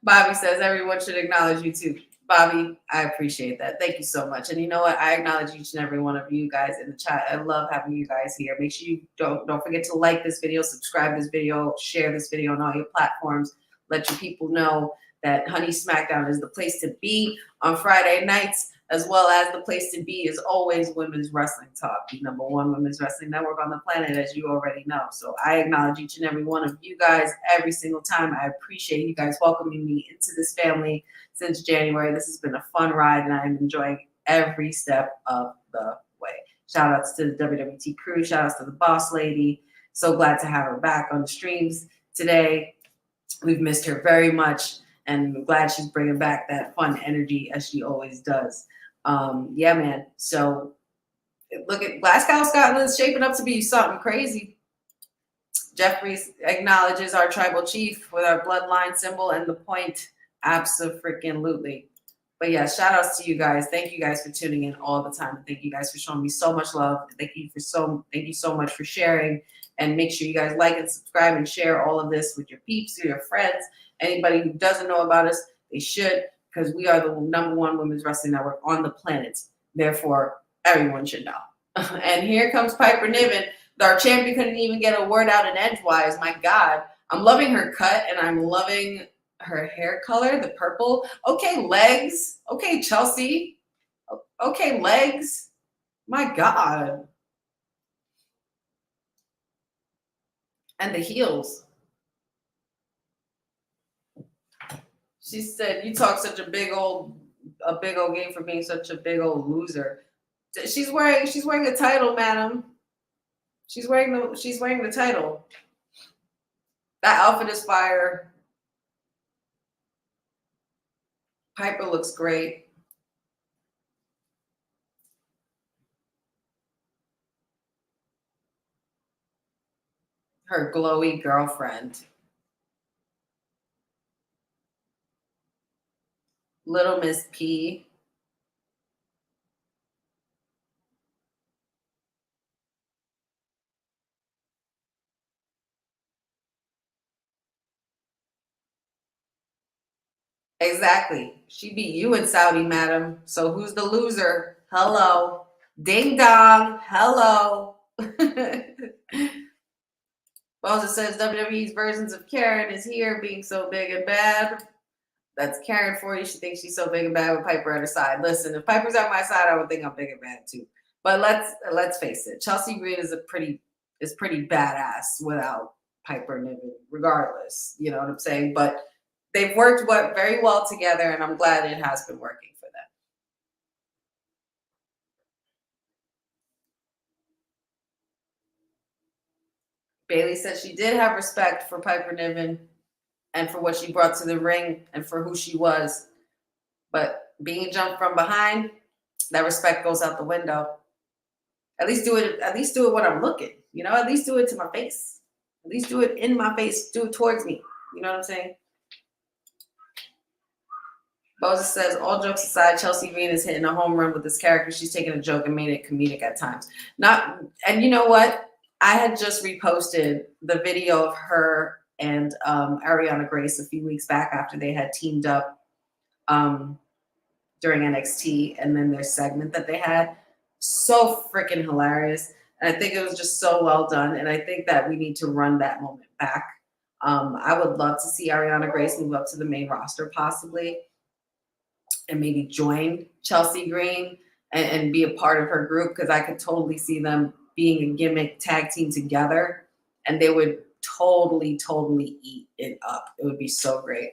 Bobby says everyone should acknowledge you too. Bobby, I appreciate that. Thank you so much. And you know what? I acknowledge each and every one of you guys in the chat. I love having you guys here. Make sure you don't forget to like this video, subscribe this video, share this video on all your platforms. Let your people know that Honey Smackdown is the place to be on Friday nights, as well as the place to be is always Women's Wrestling Talk, the #1 women's wrestling network on the planet, as you already know. So I acknowledge each and every one of you guys every single time. I appreciate you guys welcoming me into this family since January. This has been a fun ride, and I'm enjoying every step of the way. Shout outs to the WWT crew. Shout outs to the boss lady. So glad to have her back on the streams today. We've missed her very much, and I'm glad she's bringing back that fun energy as she always does. Yeah, man. So look at Glasgow, Scotland is shaping up to be something crazy. Jeffries acknowledges our tribal chief with our bloodline symbol and the point. Abso-freaking-lutely. But yeah, shout outs to you guys. Thank you guys for tuning in all the time. Thank you guys for showing me so much love. Thank you so much for sharing. And make sure you guys like and subscribe and share all of this with your peeps or your friends. Anybody who doesn't know about us, they should, because we are the #1 women's wrestling network on the planet. Therefore, everyone should know. And here comes Piper Niven. Our champion couldn't even get a word out in edgewise. My God. I'm loving her cut, and I'm loving her hair color, the purple. Okay, legs. Okay, Chelsea. Okay, legs. My God. And the heels. She said, "You talk such a big old game for being such a big old loser." She's wearing a title, madam. She's wearing the title. That outfit is fire. Piper looks great. Her glowy girlfriend. Little Miss P. Exactly. She beat you in Saudi, madam. So who's the loser? Hello. Ding dong. Hello. Well, it says WWE's versions of Karen is here being so big and bad. That's Karen for you. She thinks she's so big and bad with Piper at her side. Listen, if Piper's at my side, I would think I'm big and bad too. But let's face it. Chelsea Green is pretty badass without Piper Niven, regardless. You know what I'm saying? But they've worked very well together, and I'm glad it has been working for them. Bayley said she did have respect for Piper Niven and for what she brought to the ring and for who she was. But being jumped from behind, that respect goes out the window. At least do it when I'm looking. You know, at least do it to my face. At least do it in my face. Do it towards me. You know what I'm saying? Boza says, all jokes aside, Chelsea Green is hitting a home run with this character. She's taking a joke and made it comedic at times. And you know what? I had just reposted the video of her and Ariana Grace a few weeks back after they had teamed up during NXT, and then their segment that they had. So freaking hilarious. And I think it was just so well done. And I think that we need to run that moment back. I would love to see Ariana Grace move up to the main roster possibly and maybe join Chelsea Green and be a part of her group, because I could totally see them being a gimmick tag team together, and they would totally eat it up. It would be so great.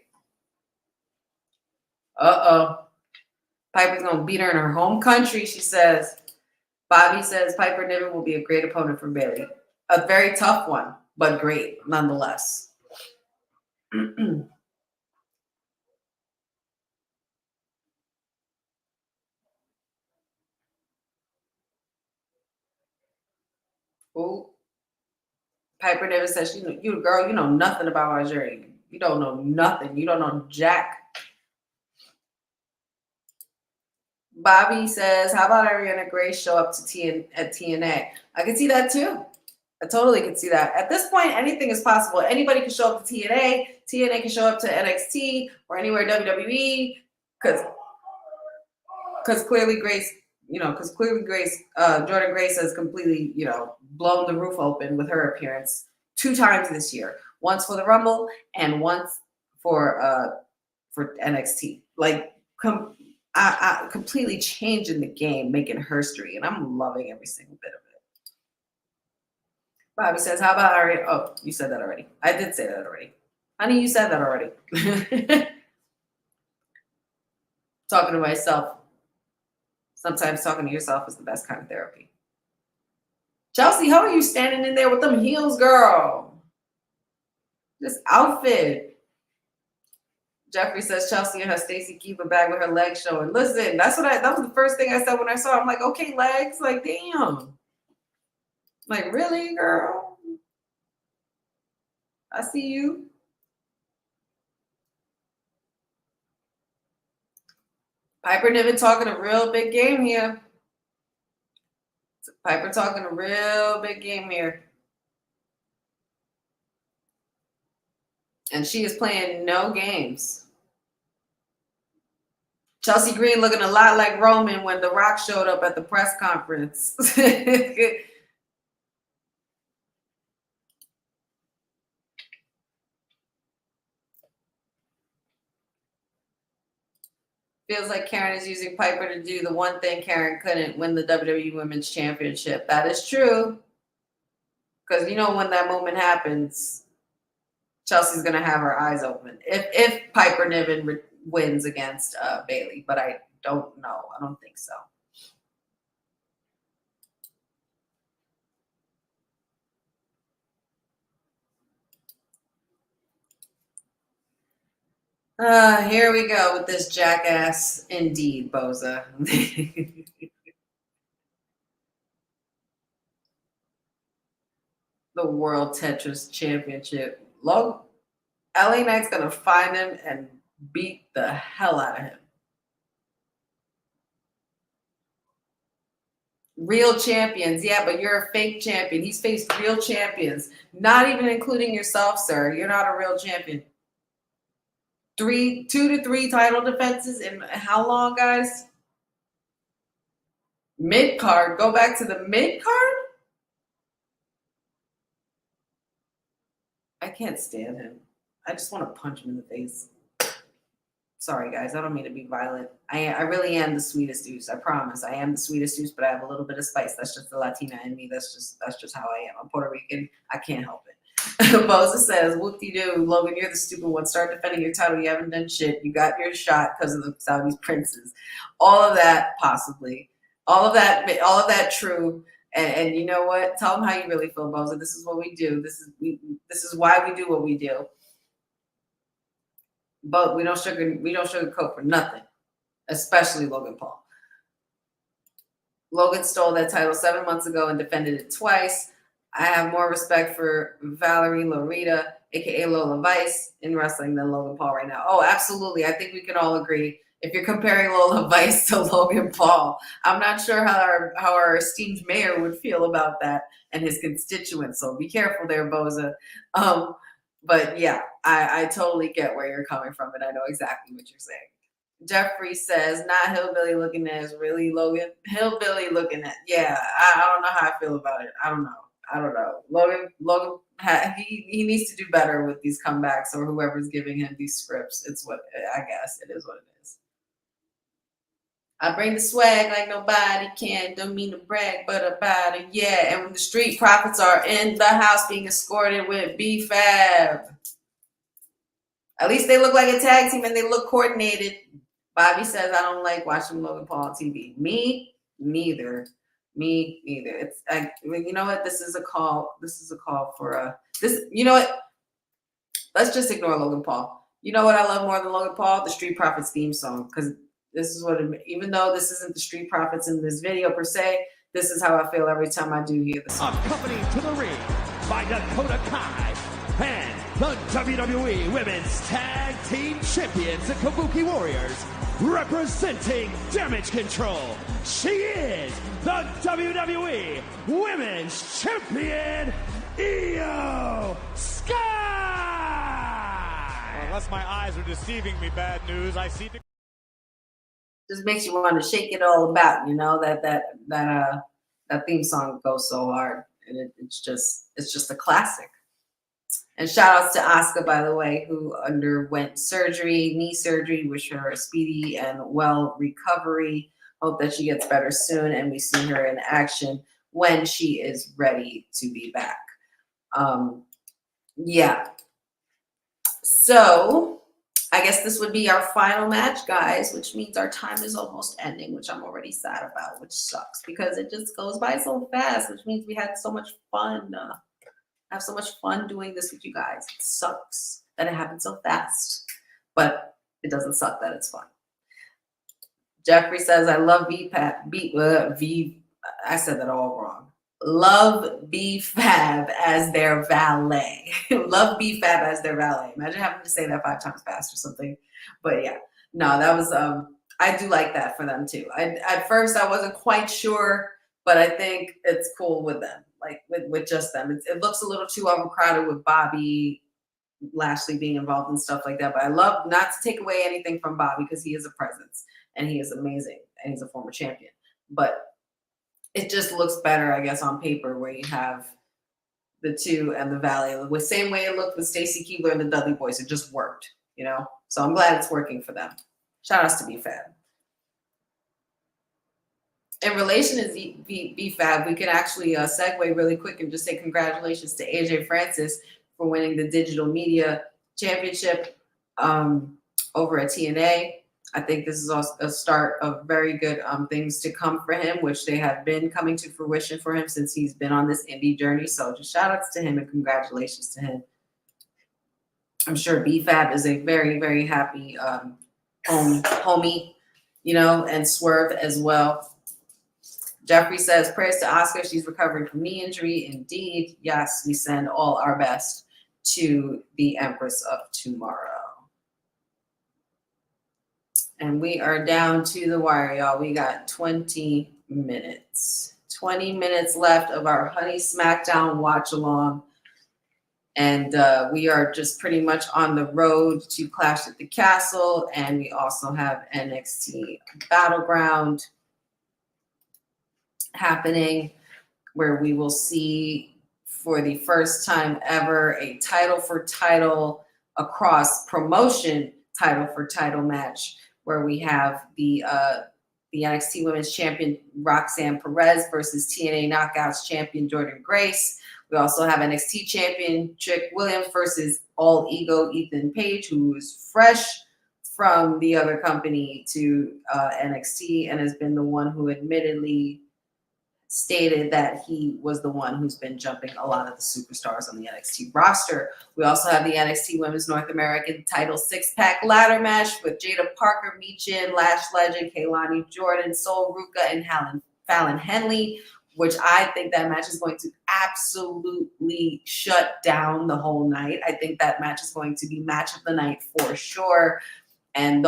Piper's gonna beat her in her home country, she says. Bobby says Piper Niven will be a great opponent for Bayley. A very tough one, but great nonetheless. Ooh. Piper Niven says, you girl, you know nothing about our journey. You don't know nothing. You don't know jack. Bobby says, how about Ariana Grace show up to at TNA? I can see that too. I totally can see that. At this point, anything is possible. Anybody can show up to TNA. TNA can show up to NXT or anywhere WWE, because clearly Grace, Jordan Grace has completely, blown the roof open with her appearance 2 times this year. Once for the Rumble and once for NXT. Like, completely changing the game, making history, and I'm loving every single bit of it. Bobby says, how about Ari? Oh, you said that already. I did say that already. Honey, you said that already. Talking to myself. Sometimes talking to yourself is the best kind of therapy. Chelsea, how are you standing in there with them heels, girl? This outfit. Jeffrey says Chelsea and her Stacy Keeper bag with her legs showing. Listen, that was the first thing I said when I saw her. I'm like, okay, legs, like, damn. Like, really, girl? I see you. Piper Niven talking a real big game here. Piper talking a real big game here. And she is playing no games. Chelsea Green looking a lot like Roman when The Rock showed up at the press conference. Feels like Karen is using Piper to do the one thing Karen couldn't, win the WWE Women's Championship. That is true. Because when that moment happens, Chelsea's going to have her eyes open. If Piper Niven wins against Bayley, but I don't know. I don't think so. Here we go with this jackass. Indeed, Boza. The World Tetris Championship. LA Knight's going to find him and beat the hell out of him. Real champions. Yeah, but you're a fake champion. He's faced real champions. Not even including yourself, sir. You're not a real champion. 2 to 3 title defenses in how long, guys? Mid-card. Go back to the mid-card? I can't stand him. I just want to punch him in the face. Sorry, guys. I don't mean to be violent. I really am the sweetest deuce. I promise. I am the sweetest deuce, but I have a little bit of spice. That's just the Latina in me. That's just how I am. I'm Puerto Rican. I can't help it. Boza says, whoop-de-doo. Logan, you're the stupid one. Start defending your title. You haven't done shit. You got your shot because of the Saudi princes. All of that, possibly. All of that true. And you know what? Tell them how you really feel, Boza. This is what we do. This is why we do what we do. But we don't sugarcoat for nothing, especially Logan Paul. Logan stole that title 7 months ago and defended it twice. I have more respect for Valerie Lorita, aka Lola Vice, in wrestling than Logan Paul right now. Oh, absolutely. I think we can all agree. if you're comparing Lola Vice to Logan Paul. I'm not sure how our esteemed mayor would feel about that and his constituents. So be careful there, Boza. But yeah, I totally get where you're coming from, and I know exactly what you're saying. Jeffrey says, not hillbilly looking at, really, Logan? Hillbilly looking at, yeah, I don't know how I feel about it. I don't know. Logan, he needs to do better with these comebacks, or whoever's giving him these scripts. It's what, I guess, it is what it is. I bring the swag like nobody can. Don't mean to brag, but about it, yeah. And when the Street Profits are in the house being escorted with B-Fab. At least they look like a tag team and they look coordinated. Bobby says, I don't like watching Logan Paul on TV. Me neither. It's you know what? This is a call for this. You know what? Let's just ignore Logan Paul. You know what I love more than Logan Paul? The Street Profits theme song. Because this is what even though this isn't the Street Profits in this video per se, this is how I feel every time I do hear the song. Accompanied to the ring by Dakota Kai and the WWE Women's Tag Team Champions, the Kabuki Warriors, representing Damage Control. She is the WWE Women's Champion, Io Sky. Unless my eyes are deceiving me, bad news. I see. Just makes you want to shake it all about, you know, that theme song goes so hard, and it's just a classic. And shout outs to Asuka, by the way, who underwent knee surgery. Wish her a speedy and well recovery. Hope that she gets better soon and we see her in action when she is ready to be back. Yeah. So I guess this would be our final match, guys, which means our time is almost ending, which I'm already sad about, which sucks because it just goes by so fast, which means we had so much fun. I have so much fun doing this with you guys. It sucks that it happened so fast, but it doesn't suck that it's fun. Jeffrey says, I love I said that all wrong. Love B-Fab as their valet. Love B-Fab as their valet. Imagine having to say that 5 times fast or something. But yeah, no, that was, I do like that for them too. At first I wasn't quite sure, but I think it's cool with them. Like with just them. It looks a little too overcrowded with Bobby Lashley being involved and stuff like that. But I love, not to take away anything from Bobby, because he is a presence and he is amazing and he's a former champion. But it just looks better, I guess, on paper where you have the two and the valet. The same way it looked with Stacy Keibler and the Dudley Boys. It just worked, you know? So I'm glad it's working for them. Shout outs to B-Fab. In relation to B-Fab, we can actually segue really quick and just say congratulations to AJ Francis for winning the Digital Media Championship over at TNA. I think this is also a start of very good things to come for him, which they have been coming to fruition for him since he's been on this indie journey. So just shout outs to him and congratulations to him. I'm sure B-Fab is a very, very happy homie, you know, and Swerve as well. Jeffrey says, prayers to Asuka. She's recovering from knee injury. Indeed. Yes, we send all our best to the Empress of Tomorrow. And we are down to the wire, y'all. We got 20 minutes. 20 minutes left of our Honey Smackdown watch along. And we are just pretty much on the road to Clash at the Castle. And we also have NXT Battleground happening, where we will see for the first time ever a title for title across promotion title for title match, where we have the NXT Women's Champion Roxanne Perez versus TNA Knockouts Champion Jordynne Grace. We also have NXT Champion Trick Williams versus All Ego Ethan Page, who is fresh from the other company to NXT and has been the one who admittedly stated that he was the one who's been jumping a lot of the superstars on the NXT roster. We also have the NXT Women's North American title 6-pack ladder match with Jada Parker, Michin, Lash Legend, Kaylani Jordan, Sol Ruka, and Fallon Henley, which I think that match is going to absolutely shut down the whole night. I think that match is going to be match of the night for sure. And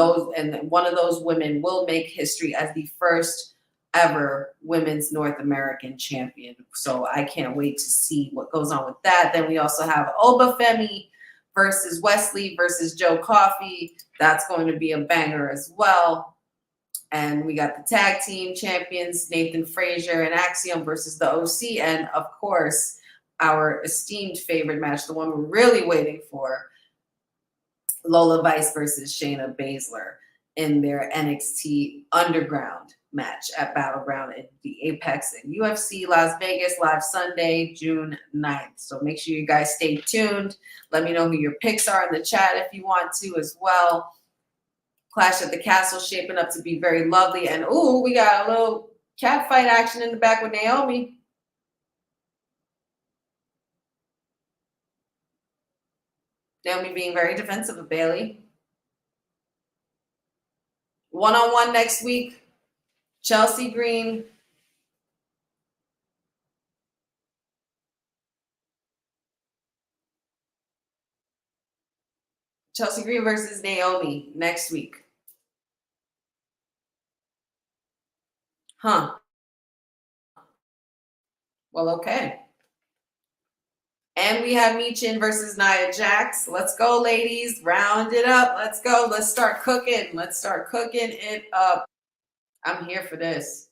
one of those women will make history as the first ever women's North American champion. So I can't wait to see what goes on with that. Then we also have Obafemi versus Wesley versus Joe Coffey. That's going to be a banger as well. And we got the tag team champions, Nathan Frazier and Axiom versus the OC. And of course, our esteemed favorite match, the one we're really waiting for, Lola Vice versus Shayna Baszler in their NXT Underground match at Battleground in the Apex in UFC Las Vegas, live Sunday, June 9th. So make sure you guys stay tuned. Let me know who your picks are in the chat if you want to as well. Clash at the Castle shaping up to be very lovely. And ooh, we got a little cat fight action in the back with Naomi. Naomi being very defensive of Bayley. One-on-one next week. Chelsea Green. Chelsea Green versus Naomi next week. Huh. Well, okay. And we have Michin versus Nia Jax. Let's go, ladies. Round it up. Let's go. Let's start cooking. Let's start cooking it up. I'm here for this.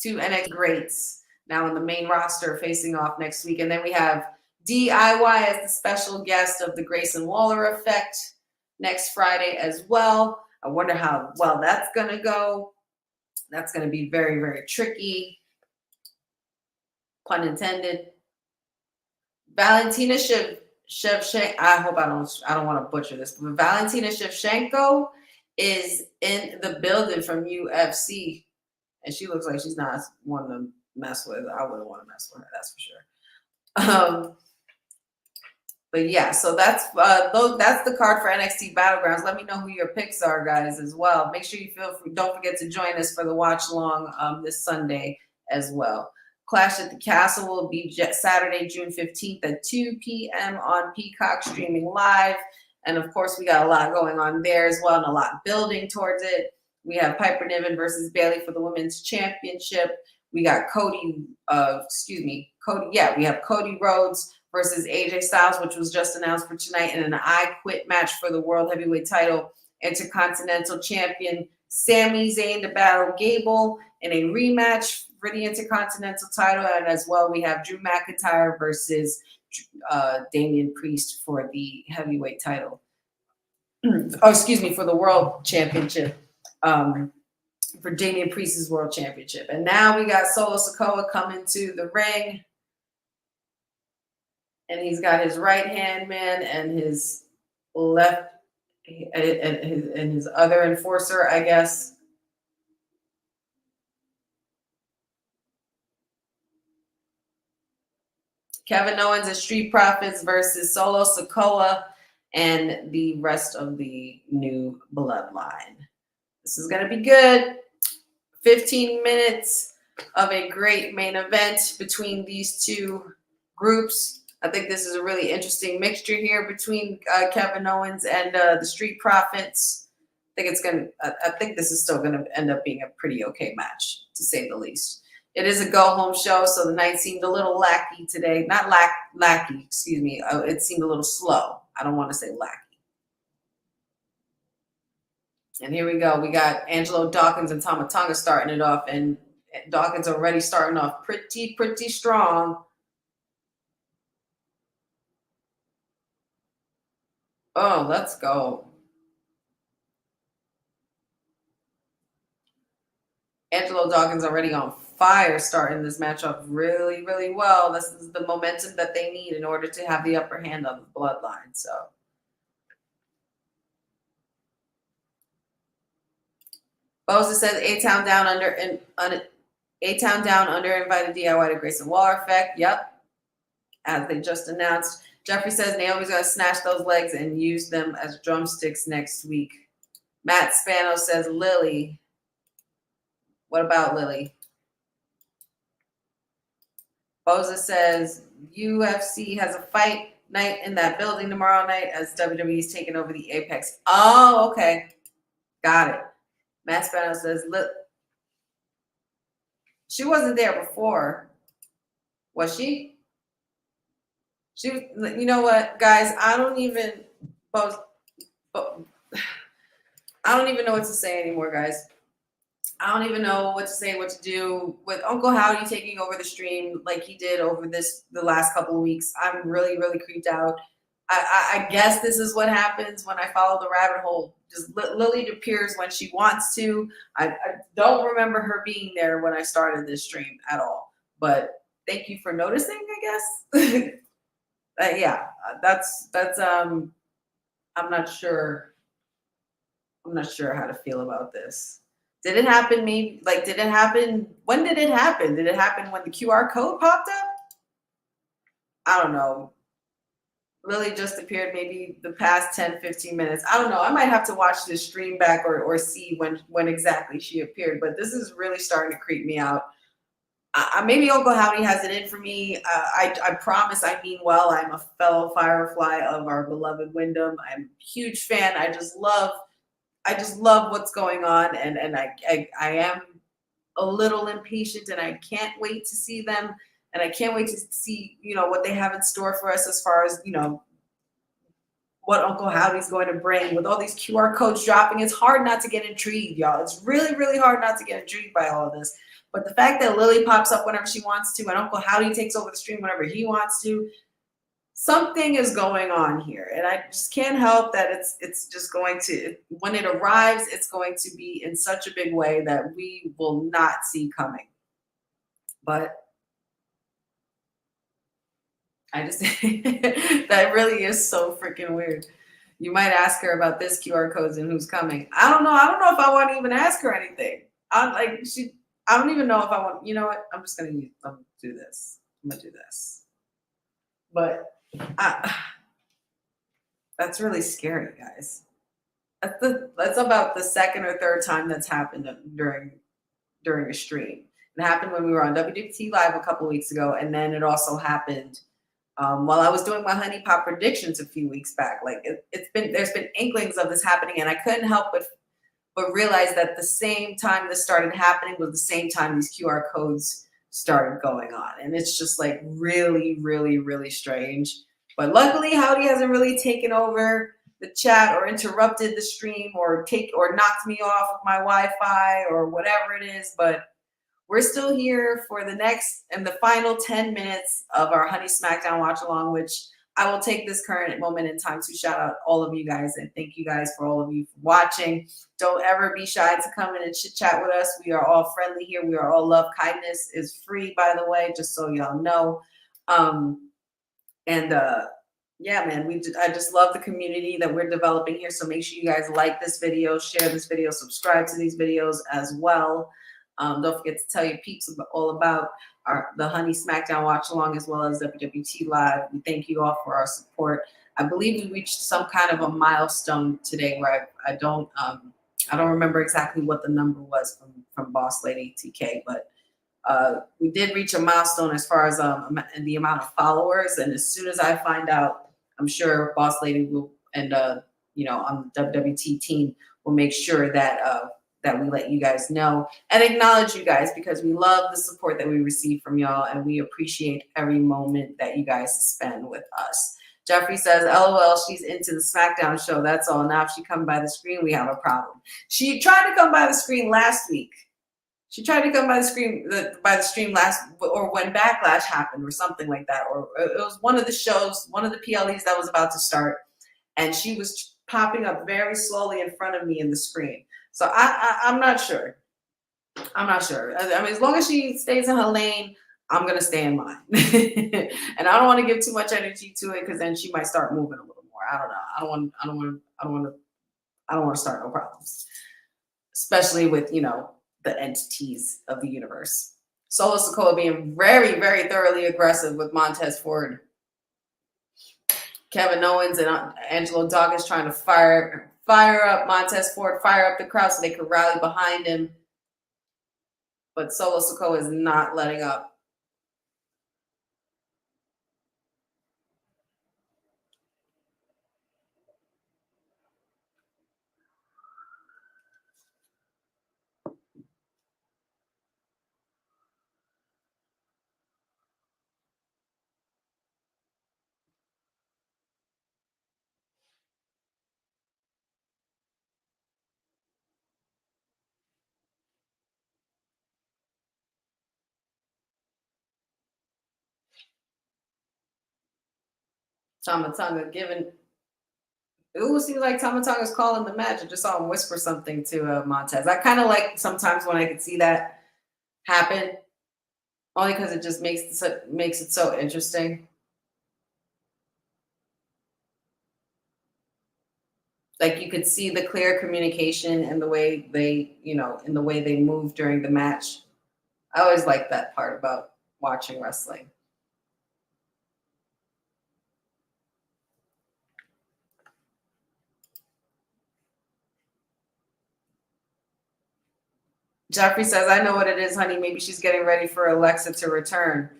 2 NXT greats now on the main roster facing off next week. And then we have DIY as the special guest of the Grayson Waller effect next Friday as well. I wonder how well that's going to go. That's going to be very, very tricky. Pun intended. Valentina Shevchenko, I hope I don't want to butcher this, but Valentina Shevchenko is in the building from UFC, and she looks like she's not one to mess with. I wouldn't want to mess with her, that's for sure. But yeah, so that's the card for NXT Battlegrounds. Let me know who your picks are, guys, as well. Make sure you don't forget to join us for the watch along this Sunday as well. Clash at the Castle will be Saturday, June 15th at 2 p.m. on Peacock streaming live. And of course, we got a lot going on there as well and a lot building towards it. We have Piper Niven versus Bayley for the Women's Championship. We got Cody, we have Cody Rhodes versus AJ Styles, which was just announced for tonight, and an I Quit match for the World Heavyweight title. Intercontinental Champion Sami Zayn to battle Gable in a rematch for the Intercontinental title. And as well, we have Drew McIntyre versus Damian Priest for the heavyweight title. For the World Championship. For Damian Priest's World Championship. And now we got Solo Sikoa coming to the ring. And he's got his right hand man and his left and his other enforcer, I guess. Kevin Owens and Street Profits versus Solo Sikoa and the rest of the new bloodline. This is going to be good. 15 minutes of a great main event between these two groups. I think this is a really interesting mixture here between Kevin Owens and the Street Profits. I think this is still going to end up being a pretty okay match, to say the least. It is a go-home show, so the night seemed a little lackey today. Not lackey, excuse me. It seemed a little slow. I don't want to say lackey. And here we go. We got Angelo Dawkins and Tama Tonga starting it off, and Dawkins already starting off pretty strong. Oh, let's go. Angelo Dawkins already on fire, starting this match off really, really well. This is the momentum that they need in order to have the upper hand on the bloodline. So Boza says A-Town down under invited DIY to Grayson Waller effect. Yep. As they just announced. Jeffrey says Naomi's going to snatch those legs and use them as drumsticks next week. Matt Spano says Lily. What about Lily? Boza says UFC has a fight night in that building tomorrow night as WWE is taking over the Apex. Oh, okay. Got it. Matt Spano says, look, she wasn't there before. Was she? She was, you know what, guys? I don't even post. I don't even know what to say anymore, guys. I don't even know what to say, what to do with Uncle Howdy taking over the stream like he did over the last couple of weeks. I'm really, really creeped out. I guess this is what happens when I follow the rabbit hole. Just Lily appears when she wants to. I don't remember her being there when I started this stream at all. But thank you for noticing, I guess. Yeah, that's I'm not sure. I'm not sure how to feel about this. Did it happen? Maybe did it happen? When did it happen? Did it happen when the QR code popped up? I don't know. Lily just appeared maybe the past 10, 15 minutes. I don't know. I might have to watch this stream back or see when exactly she appeared. But this is really starting to creep me out. Maybe Uncle Howdy has it in for me. I promise I mean well. I'm a fellow Firefly of our beloved Wyndham. I'm a huge fan. I just love what's going on, and I am a little impatient, and I can't wait to see them, and I can't wait to see what they have in store for us as far as what Uncle Howdy's going to bring with all these QR codes dropping. It's hard not to get intrigued, y'all. It's really, really hard not to get intrigued by all of this. But the fact that Lily pops up whenever she wants to, and Uncle Howdy takes over the stream whenever he wants to, something is going on here, and I just can't help that it's just going to, when it arrives, it's going to be in such a big way that we will not see coming. But I just that really is so freaking weird. You might ask her about this QR codes and who's coming. I don't know. I don't know if I want to even ask her anything. I don't even know if I want. You know what? I'm just gonna do this. I'm gonna do this. But that's really scary, guys. That's about the second or third time that's happened during a stream. It happened when we were on WWT Live a couple weeks ago, and then it also happened while I was doing my Honey Pop predictions a few weeks back. Like there's been inklings of this happening, and I couldn't help but realize that the same time this started happening was the same time these QR codes started going on. And it's just like really, really, really strange. But luckily, Howdy hasn't really taken over the chat or interrupted the stream or knocked me off of my Wi-Fi or whatever it is. But we're still here for the next and the final 10 minutes of our Honey Smackdown watch along, which I will take this current moment in time to shout out all of you guys and thank you guys for all of you for watching. Don't ever be shy to come in and chit chat with us. We are all friendly here. We are all love. Kindness is free, by the way, just so y'all know. Yeah, man, I just love the community that we're developing here. So make sure you guys like this video, share this video, subscribe to these videos as well. Don't forget to tell your peeps all about the Honey Smackdown watch along as well as WWT Live. We thank you all for our support. I believe we reached some kind of a milestone today where I don't remember exactly what the number was from Boss Lady TK, but we did reach a milestone as far as the amount of followers. And as soon as I find out, I'm sure Boss Lady will and on the WWT team will make sure that we let you guys know and acknowledge you guys, because we love the support that we receive from y'all and we appreciate every moment that you guys spend with us. Jeffrey says, LOL, she's into the Smackdown show. That's all. Now if she come by the screen, we have a problem. She tried to come by the screen last week. She tried to come by the stream last, or when Backlash happened or something like that. Or it was one of the shows, one of the PLEs that was about to start. And she was popping up very slowly in front of me in the screen. So I'm not sure. I'm not sure. I mean, as long as she stays in her lane, I'm gonna stay in mine. And I don't want to give too much energy to it because then she might start moving a little more. I don't know. I don't want to start no problems, especially with the entities of the universe. Solo Sikoa being very, very thoroughly aggressive with Montez Ford. Kevin Owens and Angelo Dawkins trying to fire up Montez Ford, fire up the crowd so they could rally behind him. But Solo Sikoa is not letting up. Tama Tonga giving. It seems like Tama Tonga's calling the match. I just saw him whisper something to Montez. I kind of like sometimes when I could see that happen, only because it just makes it so interesting. Like you could see the clear communication and the way they, in the way they move during the match. I always like that part about watching wrestling. Jeffrey says, I know what it is, honey. Maybe she's getting ready for Alexa to return.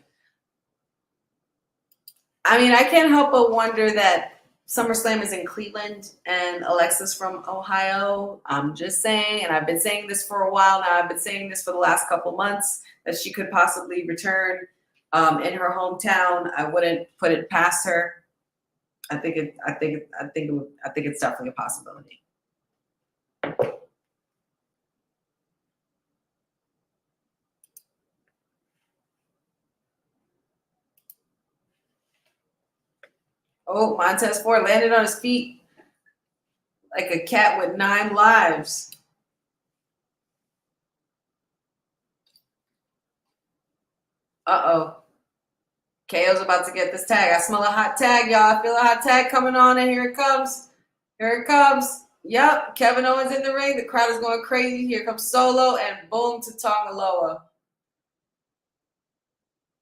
I mean, I can't help but wonder that SummerSlam is in Cleveland and Alexa's from Ohio. I'm just saying, and I've been saying this for a while now. I've been saying this for the last couple months, that she could possibly return in her hometown. I wouldn't put it past her. I think it's definitely a possibility. Oh, Montez Ford landed on his feet like a cat with 9 lives. Uh-oh. KO's about to get this tag. I smell a hot tag, y'all. I feel a hot tag coming on, and here it comes. Here it comes. Yep, Kevin Owens in the ring. The crowd is going crazy. Here comes Solo, and boom to Tonga Loa.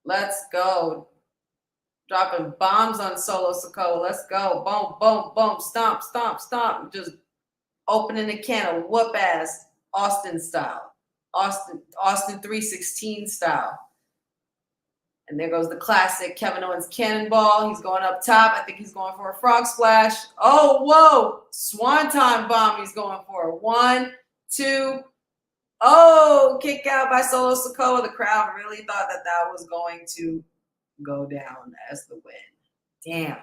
Let's go. Dropping bombs on Solo Sikoa. Let's go. Boom, boom, boom. Stomp, stomp, stomp. Just opening a can of whoop ass Austin style. Austin 316 style. And there goes the classic Kevin Owens cannonball. He's going up top. I think he's going for a frog splash. Oh, whoa. Swanton bomb he's going for. 1, 2. Oh, kick out by Solo Sikoa. The crowd really thought that was going to go down as the win. Damn.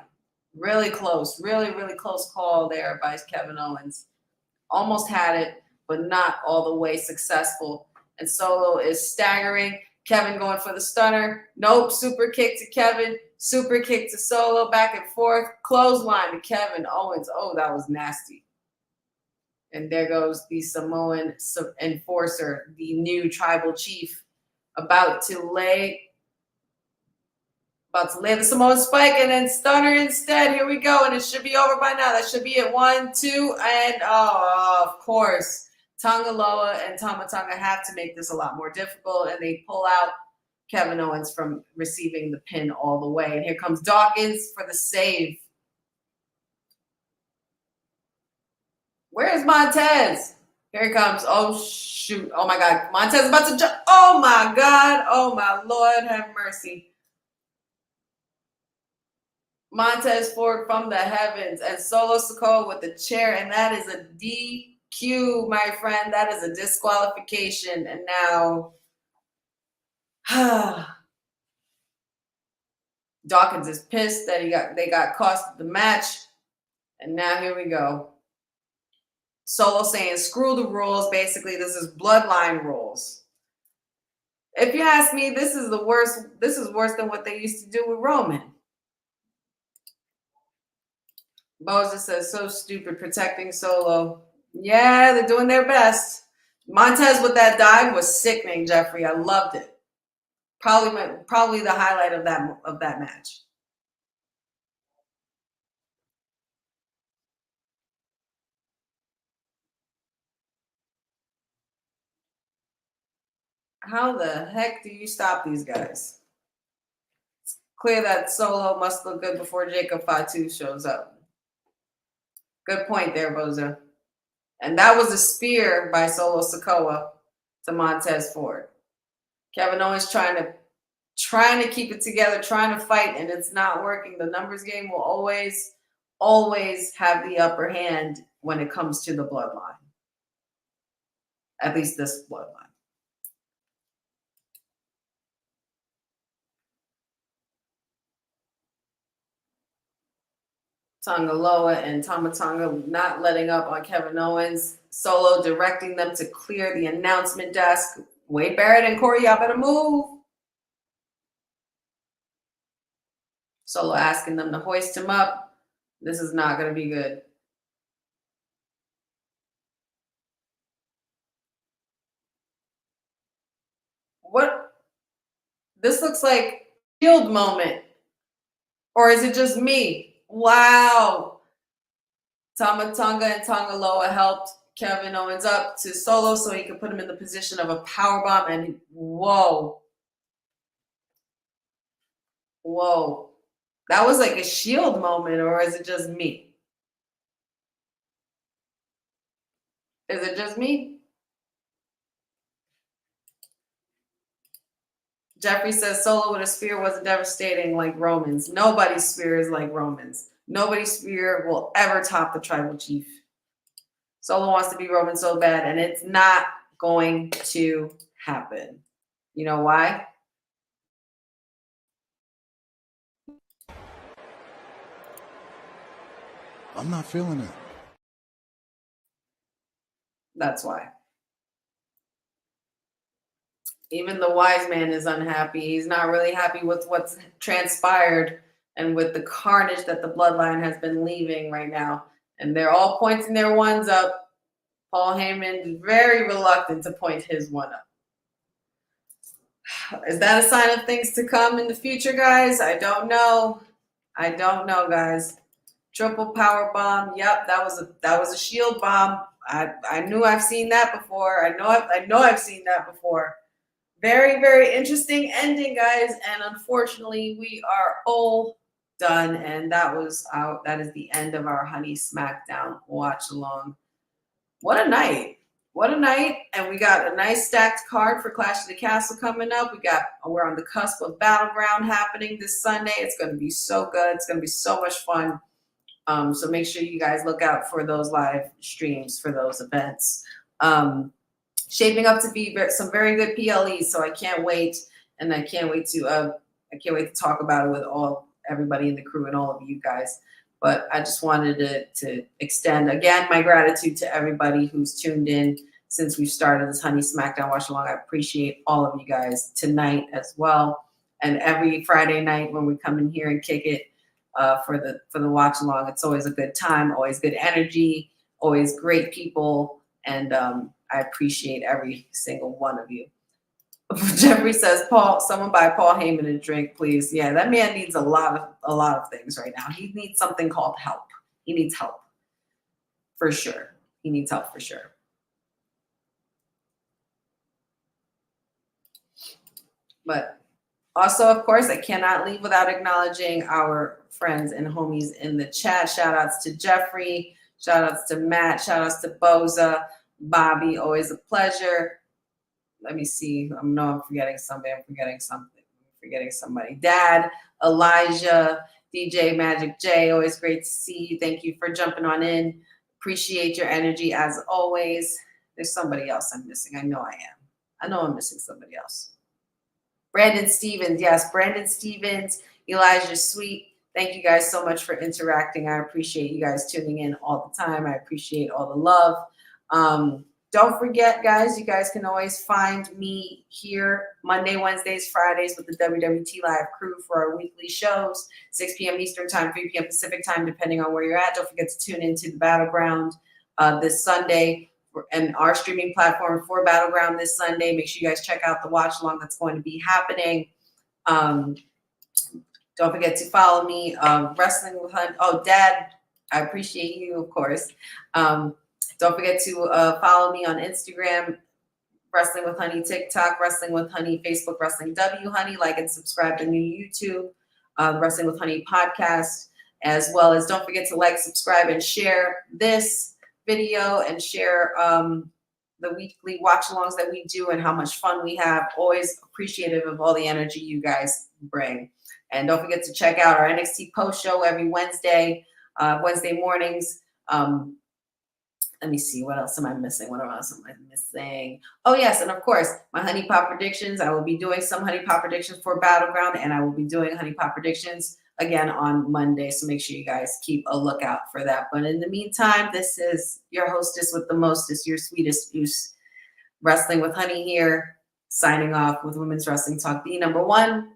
Really close. Really, really close call there by Kevin Owens. Almost had it, but not all the way successful. And Solo is staggering. Kevin going for the stunner. Nope. Super kick to Kevin. Super kick to Solo. Back and forth. Clothesline to Kevin Owens. Oh, that was nasty. And there goes the Samoan enforcer, the new tribal chief, about to lay the Samoan spike and then stunner instead. Here we go. And it should be over by now. That should be it. 1, 2, and of course, Tonga Loa and Tama Tonga have to make this a lot more difficult, and they pull out Kevin Owens from receiving the pin all the way. And here comes Dawkins for the save. Where's Montez? Here he comes. Oh, shoot. Oh, my God. Montez is about to jump. Oh, my God. Oh, my Lord. Have mercy. Montez Ford from the heavens. And Solo Sikoa with the chair. And that is a DQ, my friend. That is a disqualification. And now Dawkins is pissed that they got cost the match. And now here we go. Solo saying, screw the rules. Basically, this is bloodline rules. If you ask me, this is the worst. This is worse than what they used to do with Roman. Boza says, so stupid, protecting Solo. Yeah, they're doing their best. Montez with that dive was sickening, Jeffrey. I loved it. Probably the highlight of that match. How the heck do you stop these guys? It's clear that Solo must look good before Jacob Fatu shows up. Good point there, Boza. And that was a spear by Solo Sikoa to Montez Ford. Kevin Owens trying to keep it together, trying to fight, and it's not working. The numbers game will always have the upper hand when it comes to the bloodline. At least this bloodline. Tonga Loa and Tama Tonga not letting up on Kevin Owens. Solo directing them to clear the announcement desk. Wade Barrett and Corey, y'all better move. Solo asking them to hoist him up. This is not going to be good. What? This looks like a Shield moment. Or is it just me? Wow. Tama Tonga and Tonga Loa helped Kevin Owens up to Solo so he could put him in the position of a powerbomb. And whoa. Whoa. That was like a Shield moment, or is it just me? Is it just me? Jeffrey says Solo with a spear wasn't devastating like Roman's. Nobody's spear is like Roman's. Nobody's spear will ever top the tribal chief. Solo wants to be Roman so bad, and it's not going to happen. You know why? I'm not feeling it. That's why. Even the wise man is unhappy. He's not really happy with what's transpired and with the carnage that the bloodline has been leaving right now. And they're all pointing their ones up. Paul Heyman is very reluctant to point his one up. Is that a sign of things to come in the future, guys? I don't know. I don't know, guys. Triple power bomb. Yep, that was a Shield bomb. I knew I've seen that before. I know I've seen that before. Very, very interesting ending, guys. And unfortunately, we are all done. And that is the end of our Honey Smackdown watch along. What a night. What a night. And we got a nice stacked card for Clash of the Castle coming up. We're on the cusp of Battleground happening this Sunday. It's going to be so good. It's going to be so much fun. So make sure you guys look out for those live streams for those events. Shaping up to be some very good PLEs, so I can't wait, and I can't wait to talk about it with everybody in the crew and all of you guys. But I just wanted to extend again my gratitude to everybody who's tuned in since we started this Honey Smackdown watch along. I appreciate all of you guys tonight as well, and every Friday night when we come in here and kick it for the watch along. It's always a good time, always good energy, always great people, and I appreciate every single one of you. Jeffrey says, Paul, someone buy Paul Heyman a drink, please. Yeah, that man needs a lot of things right now. He needs something called help. He needs help. For sure. He needs help for sure. But also, of course, I cannot leave without acknowledging our friends and homies in the chat. Shout outs to Jeffrey. Shout outs to Matt. Shout outs to Boza. Bobby, always a pleasure. Let me see. I know I'm forgetting somebody. I'm forgetting somebody. Dad, Elijah, DJ Magic J, always great to see you. Thank you for jumping on in. Appreciate your energy as always. There's somebody else I'm missing. I know I am. I know I'm missing somebody else. Brandon Stevens. Yes, Brandon Stevens, Elijah Sweet. Thank you guys so much for interacting. I appreciate you guys tuning in all the time. I appreciate all the love. Don't forget, guys, you guys can always find me here Monday, Wednesdays, Fridays with the WWT Live crew for our weekly shows, 6 p.m. Eastern time, 3 p.m. Pacific time, depending on where you're at. Don't forget to tune into the Battleground this Sunday and our streaming platform for Battleground this Sunday. Make sure you guys check out the watch along that's going to be happening. Don't forget to follow me, Wrestling with Honey. Oh, Dad, I appreciate you, of course. Don't forget to follow me on Instagram, Wrestling with Honey, TikTok, Wrestling with Honey, Facebook, Wrestling W Honey. Like and subscribe to new YouTube, Wrestling with Honey podcast, as well as don't forget to like, subscribe, and share this video and share the weekly watch-alongs that we do and how much fun we have. Always appreciative of all the energy you guys bring. And don't forget to check out our NXT post show every Wednesday mornings. Let me see. What else am I missing? Oh, yes. And of course, my Honey Pop predictions. I will be doing some Honey Pop predictions for Battleground, and I will be doing Honey Pop predictions again on Monday. So make sure you guys keep a lookout for that. But in the meantime, this is your hostess with the mostest, your sweetest use, Wrestling with Honey here, signing off with Women's Wrestling Talk, the #1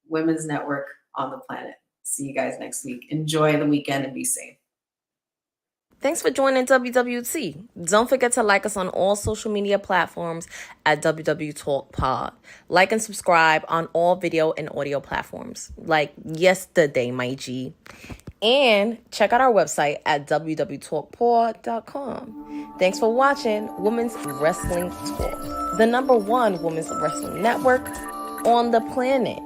women's network on the planet. See you guys next week. Enjoy the weekend and be safe. Thanks for joining WWT. Don't forget to like us on all social media platforms at WWTalkpod. Like and subscribe on all video and audio platforms, like yesterday, my G. And check out our website at www.talkpod.com. Thanks for watching Women's Wrestling Talk, the #1 women's wrestling network on the planet.